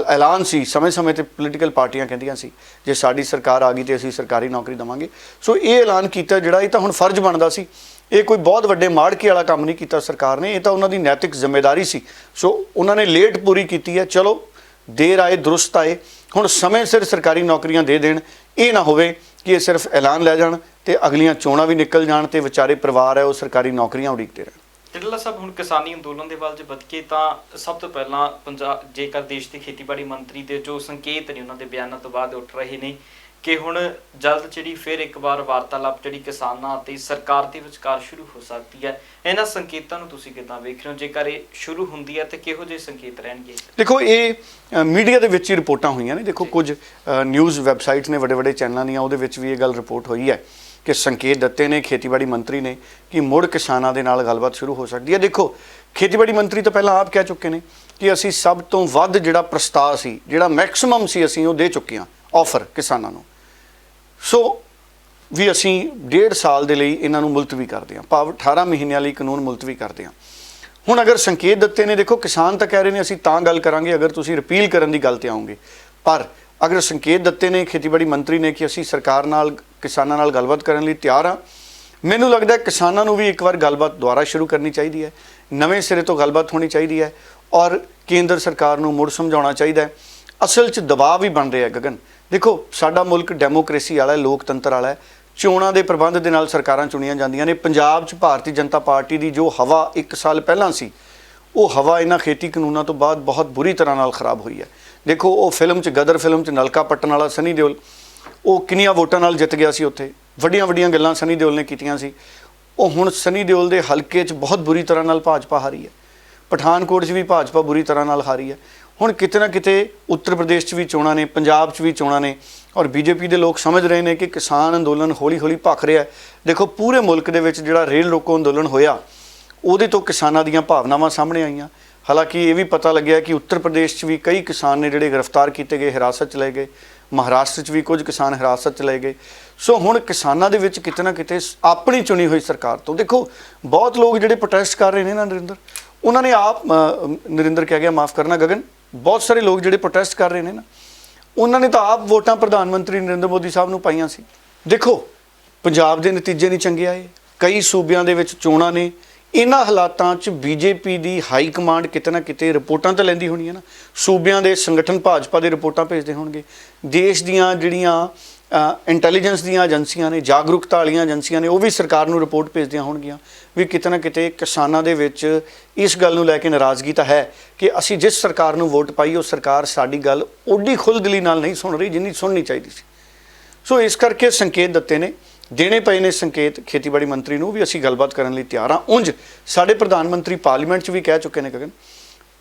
ਐਲਾਨ ਸੀ, ਸਮੇਂ-ਸਮੇਂ ਤੇ ਪੋਲੀਟੀਕਲ ਪਾਰਟੀਆਂ ਕਹਿੰਦੀਆਂ ਸੀ ਜੇ ਸਾਡੀ ਸਰਕਾਰ ਆ ਗਈ ਤੇ ਅਸੀਂ ਸਰਕਾਰੀ ਨੌਕਰੀ ਦੇਵਾਂਗੇ। ਸੋ ਇਹ ਐਲਾਨ ਕੀਤਾ ਜਿਹੜਾ, ਇਹ ਤਾਂ ਹੁਣ ਫਰਜ਼ ਬਣਦਾ ਸੀ। ਇਹ ਕੋਈ ਬਹੁਤ ਵੱਡੇ ਮਾੜਕੇ ਵਾਲਾ ਕੰਮ ਨਹੀਂ ਕੀਤਾ ਸਰਕਾਰ ਨੇ, ਇਹ ਤਾਂ ਉਹਨਾਂ ਦੀ ਨੈਤਿਕ ਜ਼ਿੰਮੇਵਾਰੀ ਸੀ। ਸੋ ਉਹਨਾਂ ਨੇ ਲੇਟ ਪੂਰੀ ਕੀਤੀ ਹੈ। ਚਲੋ ਦੇਰ ਆਏ ਦਰੁਸਤ ਆਏ। ਹੁਣ ਸਮੇਂ ਸਿਰ ਸਰਕਾਰੀ ਨੌਕਰੀਆਂ ਦੇ ਦੇਣ। ਇਹ ਨਾ ਹੋਵੇ ਕਿ ਇਹ ਸਿਰਫ ਐਲਾਨ ਲੈ ਜਾਣ ਤੇ ਅਗਲੀਆਂ ਚੋਣਾਂ ਵੀ ਨਿਕਲ ਜਾਣ ਤੇ ਵਿਚਾਰੇ ਪਰਿਵਾਰ ਹੈ ਉਹ ਸਰਕਾਰੀ ਨੌਕਰੀਆਂ ਉਡੀਕਦੇ ਰਹਿਣ। ਡੱਲਾ ਸਾਹਿਬ, ਹੁਣ ਕਿਸਾਨੀ ਅੰਦੋਲਨ ਦੇ ਵੱਲ ਜੇ ਵਧਕੇ ਤਾਂ ਸਭ ਤੋਂ ਪਹਿਲਾਂ ਪੰਜਾਬ, ਜੇਕਰ ਦੇਸ਼ ਦੇ ਖੇਤੀਬਾੜੀ ਮੰਤਰੀ ਦੇ ਜੋ ਸੰਕੇਤ ਨੇ ਉਹਨਾਂ ਦੇ ਬਿਆਨਾਂ ਤੋਂ ਬਾਅਦ ਉੱਠ ਰਹੇ ਨੇ ਕਿ ਹੁਣ ਜਲਦ ਜਿਹੜੀ ਫਿਰ ਇੱਕ ਵਾਰ ਵਾਰਤਾਲਾਪ ਜਿਹੜੀ ਕਿਸਾਨਾਂ ਅਤੇ ਸਰਕਾਰ ਦੇ ਵਿਚਕਾਰ ਸ਼ੁਰੂ ਹੋ ਸਕਦੀ ਹੈ। ਇਹਨਾਂ ਸੰਕੇਤਾਂ ਨੂੰ ਤੁਸੀਂ ਕਿੱਦਾਂ ਵੇਖ ਰਹੇ ਹੋ? ਜੇਕਰ ਇਹ ਸ਼ੁਰੂ ਹੁੰਦੀ ਹੈ ਤਾਂ ਕਿਹੋ ਜਿਹੇ ਸੰਕੇਤ ਰਹਿਣਗੇ? ਦੇਖੋ, ਇਹ ਮੀਡੀਆ ਦੇ ਵਿੱਚ ਹੀ ਰਿਪੋਰਟਾਂ ਹੋਈਆਂ ਨੇ। ਦੇਖੋ, ਕੁਝ ਨਿਊਜ਼ ਵੈਬਸਾਈਟਸ ਨੇ, ਵੱਡੇ ਵੱਡੇ ਚੈਨਲਾਂ ਦੀਆਂ, ਉਹਦੇ ਵਿੱਚ ਵੀ ਇਹ ਗੱਲ ਰਿਪੋਰਟ ਹੋਈ ਹੈ ਕਿ ਸੰਕੇਤ ਦਿੱਤੇ ਨੇ ਖੇਤੀਬਾੜੀ ਮੰਤਰੀ ਨੇ ਕਿ ਮੁੜ ਕਿਸਾਨਾਂ ਦੇ ਨਾਲ ਗੱਲਬਾਤ ਸ਼ੁਰੂ ਹੋ ਸਕਦੀ ਹੈ। ਦੇਖੋ, ਖੇਤੀਬਾੜੀ ਮੰਤਰੀ ਤਾਂ ਪਹਿਲਾਂ ਆਪ ਕਹਿ ਚੁੱਕੇ ਨੇ ਕਿ ਅਸੀਂ ਸਭ ਤੋਂ ਵੱਧ ਜਿਹੜਾ ਪ੍ਰਸਤਾਵ ਸੀ, ਜਿਹੜਾ ਮੈਕਸਿਮਮ ਸੀ, ਅਸੀਂ ਉਹ ਦੇ ਚੁੱਕੇ ਹਾਂ ਆਫਰ ਕਿਸਾਨਾਂ ਨੂੰ। ਸੋ ਵੀ ਅਸੀਂ 1.5 ਸਾਲ ਦੇ ਲਈ ਇਹਨਾਂ ਨੂੰ ਮੁਲਤਵੀ ਕਰਦੇ ਹਾਂ, ਭਾਵ 18 ਮਹੀਨਿਆਂ ਲਈ ਕਾਨੂੰਨ ਮੁਲਤਵੀ ਕਰਦੇ ਹਾਂ। ਹੁਣ ਅਗਰ ਸੰਕੇਤ ਦਿੱਤੇ ਨੇ, ਦੇਖੋ ਕਿਸਾਨ ਤਾਂ ਕਹਿ ਰਹੇ ਨੇ ਅਸੀਂ ਤਾਂ ਗੱਲ ਕਰਾਂਗੇ ਅਗਰ ਤੁਸੀਂ ਰਿਪੀਲ ਕਰਨ ਦੀ ਗੱਲ ਤੇ ਆਓਗੇ, ਪਰ ਅਗਰ ਸੰਕੇਤ ਦਿੱਤੇ ਨੇ ਖੇਤੀਬਾੜੀ ਮੰਤਰੀ ਨੇ ਕਿ ਅਸੀਂ ਸਰਕਾਰ ਨਾਲ, ਕਿਸਾਨਾਂ ਨਾਲ ਗੱਲਬਾਤ ਕਰਨ ਲਈ ਤਿਆਰ ਹਾਂ, ਮੈਨੂੰ ਲੱਗਦਾ ਕਿਸਾਨਾਂ ਨੂੰ ਵੀ ਇੱਕ ਵਾਰ ਗੱਲਬਾਤ ਦੁਬਾਰਾ ਸ਼ੁਰੂ ਕਰਨੀ ਚਾਹੀਦੀ ਹੈ, ਨਵੇਂ ਸਿਰੇ ਤੋਂ ਗੱਲਬਾਤ ਹੋਣੀ ਚਾਹੀਦੀ ਹੈ ਔਰ ਕੇਂਦਰ ਸਰਕਾਰ ਨੂੰ ਮੁੜ ਸਮਝਾਉਣਾ ਚਾਹੀਦਾ ਹੈ। ਅਸਲ 'ਚ ਦਬਾਅ ਵੀ ਬਣ ਰਿਹਾ ਗਗਨ। ਦੇਖੋ, ਸਾਡਾ ਮੁਲਕ ਡੈਮੋਕ੍ਰੇਸੀ ਵਾਲਾ ਹੈ, ਲੋਕਤੰਤਰ ਵਾਲਾ ਹੈ। ਚੋਣਾਂ ਦੇ ਪ੍ਰਬੰਧ ਦੇ ਨਾਲ ਸਰਕਾਰਾਂ ਚੁਣੀਆਂ ਜਾਂਦੀਆਂ ਨੇ। ਪੰਜਾਬ 'ਚ ਭਾਰਤੀ ਜਨਤਾ ਪਾਰਟੀ ਦੀ ਜੋ ਹਵਾ 1 ਸਾਲ ਪਹਿਲਾਂ ਸੀ, ਉਹ ਹਵਾ ਇਹਨਾਂ ਖੇਤੀ ਕਾਨੂੰਨਾਂ ਤੋਂ ਬਾਅਦ ਬਹੁਤ ਬੁਰੀ ਤਰ੍ਹਾਂ ਨਾਲ ਖਰਾਬ ਹੋਈ ਹੈ। ਦੇਖੋ, ਉਹ ਫਿਲਮ 'ਚ, ਗਦਰ ਫਿਲਮ 'ਚ ਨਲਕਾ ਪੱਟਣ ਵਾਲਾ ਸਨੀ ਦਿਓਲ, ਉਹ ਕਿੰਨੀਆਂ ਵੋਟਾਂ ਨਾਲ ਜਿੱਤ ਗਿਆ ਸੀ। ਉੱਥੇ ਵੱਡੀਆਂ ਵੱਡੀਆਂ ਗੱਲਾਂ ਸਨੀ ਦਿਓਲ ਨੇ ਕੀਤੀਆਂ ਸੀ। ਉਹ ਹੁਣ ਸਨੀ ਦਿਓਲ ਦੇ ਹਲਕੇ 'ਚ ਬਹੁਤ ਬੁਰੀ ਤਰ੍ਹਾਂ ਨਾਲ ਭਾਜਪਾ ਹਾਰੀ ਹੈ। ਪਠਾਨਕੋਟ 'ਚ ਵੀ ਭਾਜਪਾ ਬੁਰੀ ਤਰ੍ਹਾਂ ਨਾਲ ਹਾਰੀ ਹੈ। ਹੁਣ ਕਿਤੇ ਨਾ ਕਿਤੇ ਉੱਤਰ ਪ੍ਰਦੇਸ਼ 'ਚ ਵੀ ਚੋਣਾਂ ਨੇ, ਪੰਜਾਬ 'ਚ ਵੀ ਚੋਣਾਂ ਨੇ, ਔਰ ਬੀਜੇਪੀ ਦੇ ਲੋਕ ਸਮਝ ਰਹੇ ਨੇ ਕਿ ਕਿਸਾਨ ਅੰਦੋਲਨ ਹੌਲੀ ਹੌਲੀ ਭਖ ਰਿਹਾ ਹੈ। ਦੇਖੋ ਪੂਰੇ ਮੁਲਕ ਦੇ ਵਿੱਚ ਜਿਹੜਾ ਰੇਲ ਰੋਕੋ ਅੰਦੋਲਨ ਹੋਇਆ ਉਹਦੇ ਤੋਂ ਕਿਸਾਨਾਂ ਦੀਆਂ ਭਾਵਨਾਵਾਂ ਸਾਹਮਣੇ ਆਈਆਂ। ਹਾਲਾਂਕਿ ਇਹ ਵੀ ਪਤਾ ਲੱਗਿਆ ਕਿ ਉੱਤਰ ਪ੍ਰਦੇਸ਼ 'ਚ ਵੀ ਕਈ ਕਿਸਾਨ ਨੇ ਜਿਹੜੇ ਗ੍ਰਿਫਤਾਰ ਕੀਤੇ ਗਏ, ਹਿਰਾਸਤ 'ਚ ਲਏ ਗਏ। ਮਹਾਰਾਸ਼ਟਰ 'ਚ ਵੀ ਕੁਝ ਕਿਸਾਨ ਹਿਰਾਸਤ 'ਚ ਲਏ ਗਏ। ਸੋ ਹੁਣ ਕਿਸਾਨਾਂ ਦੇ ਵਿੱਚ ਕਿਤੇ ਨਾ ਕਿਤੇ ਆਪਣੀ ਚੁਣੀ ਹੋਈ ਸਰਕਾਰ ਤੋਂ, ਦੇਖੋ ਬਹੁਤ ਲੋਕ ਜਿਹੜੇ ਪ੍ਰੋਟੈਸਟ ਕਰ ਰਹੇ ਨੇ ਨਾ ਨਰਿੰਦਰ, ਉਹਨਾਂ ਨੇ ਆਪ ਨਰਿੰਦਰ ਕਹਿ ਗਿਆ, ਮਾਫ ਕਰਨਾ ਗਗਨ, ਬਹੁਤ ਸਾਰੇ ਲੋਕ ਜਿਹੜੇ ਪ੍ਰੋਟੈਸਟ ਕਰ ਰਹੇ ਨੇ ਨਾ, ਉਹਨਾਂ ਨੇ ਤਾਂ ਆਪ ਵੋਟਾਂ ਪ੍ਰਧਾਨ ਮੰਤਰੀ ਨਰਿੰਦਰ ਮੋਦੀ ਸਾਹਿਬ ਨੂੰ ਪਾਈਆਂ ਸੀ। ਦੇਖੋ ਪੰਜਾਬ ਦੇ ਨਤੀਜੇ ਨਹੀਂ ਚੰਗੇ ਆਏ, ਕਈ ਸੂਬਿਆਂ ਦੇ ਵਿੱਚ ਚੋਣਾਂ ਨੇ। ਇਹਨਾਂ ਹਾਲਾਤਾਂ 'ਚ ਬੀਜੇਪੀ ਦੀ ਹਾਈ ਕਮਾਂਡ ਕਿਤੇ ਨਾ ਕਿਤੇ ਰਿਪੋਰਟਾਂ ਤਾਂ ਲੈਂਦੀ ਹੋਣੀ ਹੈ ਨਾ, ਸੂਬਿਆਂ ਦੇ ਸੰਗਠਨ ਭਾਜਪਾ ਦੇ ਰਿਪੋਰਟਾਂ ਭੇਜਦੇ ਹੋਣਗੇ, ਦੇਸ਼ ਦੀਆਂ ਜਿਹੜੀਆਂ ਇੰਟੈਲੀਜੈਂਸ ਦੀਆਂ ਏਜੰਸੀਆਂ ਨੇ, ਜਾਗਰੂਕਤਾ ਵਾਲੀਆਂ ਏਜੰਸੀਆਂ ਨੇ, ਉਹ ਵੀ ਸਰਕਾਰ ਨੂੰ ਰਿਪੋਰਟ ਭੇਜਦੀਆਂ ਹੋਣਗੀਆਂ ਵੀ ਕਿਤੇ ਨਾ ਕਿਤੇ ਕਿਸਾਨਾਂ ਦੇ ਵਿੱਚ ਇਸ ਗੱਲ ਨੂੰ ਲੈ ਕੇ ਨਾਰਾਜ਼ਗੀ ਤਾਂ ਹੈ ਕਿ ਅਸੀਂ ਜਿਸ ਸਰਕਾਰ ਨੂੰ ਵੋਟ ਪਾਈ ਉਹ ਸਰਕਾਰ ਸਾਡੀ ਗੱਲ ਓਡੀ ਖੁੱਲ੍ਹਦਿਲੀ ਨਾਲ ਨਹੀਂ ਸੁਣ ਰਹੀ ਜਿੰਨੀ ਸੁਣਨੀ ਚਾਹੀਦੀ ਸੀ। ਸੋ ਇਸ ਕਰਕੇ ਸੰਕੇਤ ਦਿੱਤੇ ਨੇ, ਦੇਣੇ ਪਏ ਨੇ ਸੰਕੇਤ ਖੇਤੀਬਾੜੀ ਮੰਤਰੀ ਨੂੰ ਵੀ ਅਸੀਂ ਗੱਲਬਾਤ ਕਰਨ ਲਈ ਤਿਆਰ ਹਾਂ। ਉਂਝ ਸਾਡੇ ਪ੍ਰਧਾਨ ਮੰਤਰੀ ਪਾਰਲੀਮੈਂਟ 'ਚ ਵੀ ਕਹਿ ਚੁੱਕੇ ਨੇ ਗਗਨ,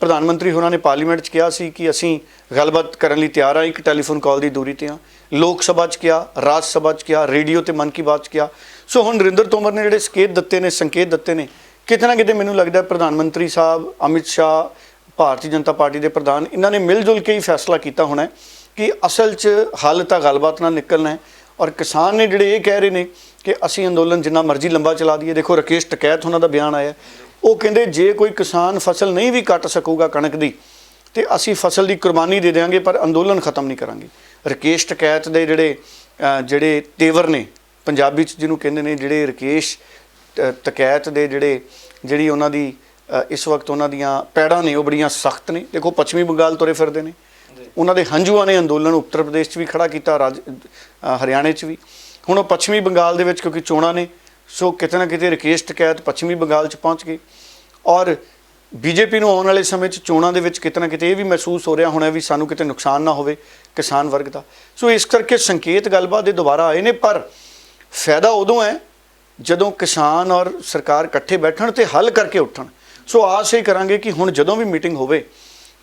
ਪ੍ਰਧਾਨ ਮੰਤਰੀ ਹੋਰਾਂ ਨੇ ਪਾਰਲੀਮੈਂਟ 'ਚ ਕਿਹਾ ਸੀ ਕਿ ਅਸੀਂ ਗੱਲਬਾਤ ਕਰਨ ਲਈ ਤਿਆਰ ਹਾਂ, ਇੱਕ ਟੈਲੀਫੋਨ ਕਾਲ ਦੀ ਦੂਰੀ 'ਤੇ ਹਾਂ। ਲੋਕ ਸਭਾ 'ਚ ਕਿਹਾ, ਰਾਜ ਸਭਾ 'ਚ ਕਿਹਾ, ਰੇਡੀਓ ਤੇ ਮਨ ਕੀ ਬਾਤ 'ਚ ਕਿਹਾ। ਸੋ ਹੁਣ ਨਰਿੰਦਰ ਤੋਮਰ ਨੇ ਜਿਹੜੇ ਸੰਕੇਤ ਦਿੱਤੇ ਨੇ ਕਿਤੇ ਨਾ ਕਿਤੇ ਮੈਨੂੰ ਲੱਗਦਾ ਪ੍ਰਧਾਨ ਮੰਤਰੀ ਸਾਹਿਬ, ਅਮਿਤ ਸ਼ਾਹ, ਭਾਰਤੀ ਜਨਤਾ ਪਾਰਟੀ ਦੇ ਪ੍ਰਧਾਨ, ਇਹਨਾਂ ਨੇ ਮਿਲ ਜੁਲ ਕੇ ਹੀ ਫੈਸਲਾ ਕੀਤਾ ਹੋਣਾ ਕਿ ਅਸਲ 'ਚ ਹੱਲ ਤਾਂ ਗੱਲਬਾਤ ਨਾਲ ਨਿਕਲਣਾ ਹੈ। ਔਰ ਕਿਸਾਨ ਨੇ ਜਿਹੜੇ ਇਹ ਕਹਿ ਰਹੇ ਨੇ ਕਿ ਅਸੀਂ ਅੰਦੋਲਨ ਜਿੰਨਾ ਮਰਜ਼ੀ ਲੰਬਾ ਚਲਾ ਦਈਏ। ਦੇਖੋ ਰਾਕੇਸ਼ ਟਕੈਤ ਉਹਨਾਂ ਦਾ ਬਿਆਨ ਆਇਆ, ਉਹ ਕਹਿੰਦੇ ਜੇ ਕੋਈ ਕਿਸਾਨ ਫਸਲ ਨਹੀਂ ਵੀ ਕੱਟ ਸਕੂਗਾ ਕਣਕ ਦੀ ਤੇ ਅਸੀਂ ਫਸਲ ਦੀ ਕੁਰਬਾਨੀ ਦੇ ਦੇਵਾਂਗੇ ਪਰ ਅੰਦੋਲਨ ਖਤਮ ਨਹੀਂ ਕਰਾਂਗੇ। ਰਾਕੇਸ਼ ਟਕੈਤ ਦੇ ਜਿਹੜੇ ਤੇਵਰ ਨੇ, ਪੰਜਾਬੀ 'ਚ ਜਿਹਨੂੰ ਕਹਿੰਦੇ ਨੇ, ਜਿਹੜੇ ਰਾਕੇਸ਼ ਟਕੈਤ ਦੇ ਜਿਹੜੀ ਉਹਨਾਂ ਦੀ ਇਸ ਵਕਤ ਉਹਨਾਂ ਦੀਆਂ ਪੈੜਾਂ ਨੇ ਉਹ ਬੜੀਆਂ ਸਖਤ ਨੇ। ਦੇਖੋ ਪੱਛਮੀ ਬੰਗਾਲ ਤੁਰੇ ਫਿਰਦੇ ਨੇ, ਉਹਨਾਂ ਦੇ ਹੰਝੂਆਂ ਨੇ ਅੰਦੋਲਨ ਉੱਤਰ ਪ੍ਰਦੇਸ਼ 'ਚ ਵੀ ਖੜਾ ਕੀਤਾ, ਹਰਿਆਣੇ 'ਚ ਵੀ। ਹੁਣ ਉਹ ਪੱਛਮੀ ਬੰਗਾਲ ਦੇ ਵਿੱਚ ਕਿਉਂਕਿ ਚੋਣਾਂ ਨੇ, ਸੋ ਕਿਤੇ ਨਾ ਕਿਤੇ ਰਾਕੇਸ਼ ਟਕੈਤ ਪੱਛਮੀ ਬੰਗਾਲ 'ਚ ਪਹੁੰਚ ਗਏ। ਔਰ ਬੀਜੇਪੀ ਨੂੰ ਆਉਣ ਵਾਲੇ ਸਮੇਂ 'ਚ ਚੋਣਾਂ ਦੇ ਵਿੱਚ ਕਿਤੇ ਨਾ ਕਿਤੇ ਇਹ ਵੀ ਮਹਿਸੂਸ ਹੋ ਰਿਹਾ ਹੋਣਾ ਵੀ ਸਾਨੂੰ ਕਿਤੇ ਨੁਕਸਾਨ ਨਾ ਹੋਵੇ ਕਿਸਾਨ ਵਰਗ ਦਾ। ਸੋ ਇਸ ਕਰਕੇ ਸੰਕੇਤ ਗੱਲਬਾਤ ਦੇ ਦੁਬਾਰਾ ਆਏ ਨੇ, ਪਰ ਫਾਇਦਾ ਉਦੋਂ ਹੈ ਜਦੋਂ ਕਿਸਾਨ ਔਰ ਸਰਕਾਰ ਇਕੱਠੇ ਬੈਠਣ ਤੇ ਹੱਲ ਕਰਕੇ ਉੱਠਣ। ਸੋ ਆਸ ਇਹ ਕਰਾਂਗੇ ਕਿ ਹੁਣ ਜਦੋਂ ਵੀ ਮੀਟਿੰਗ ਹੋਵੇ,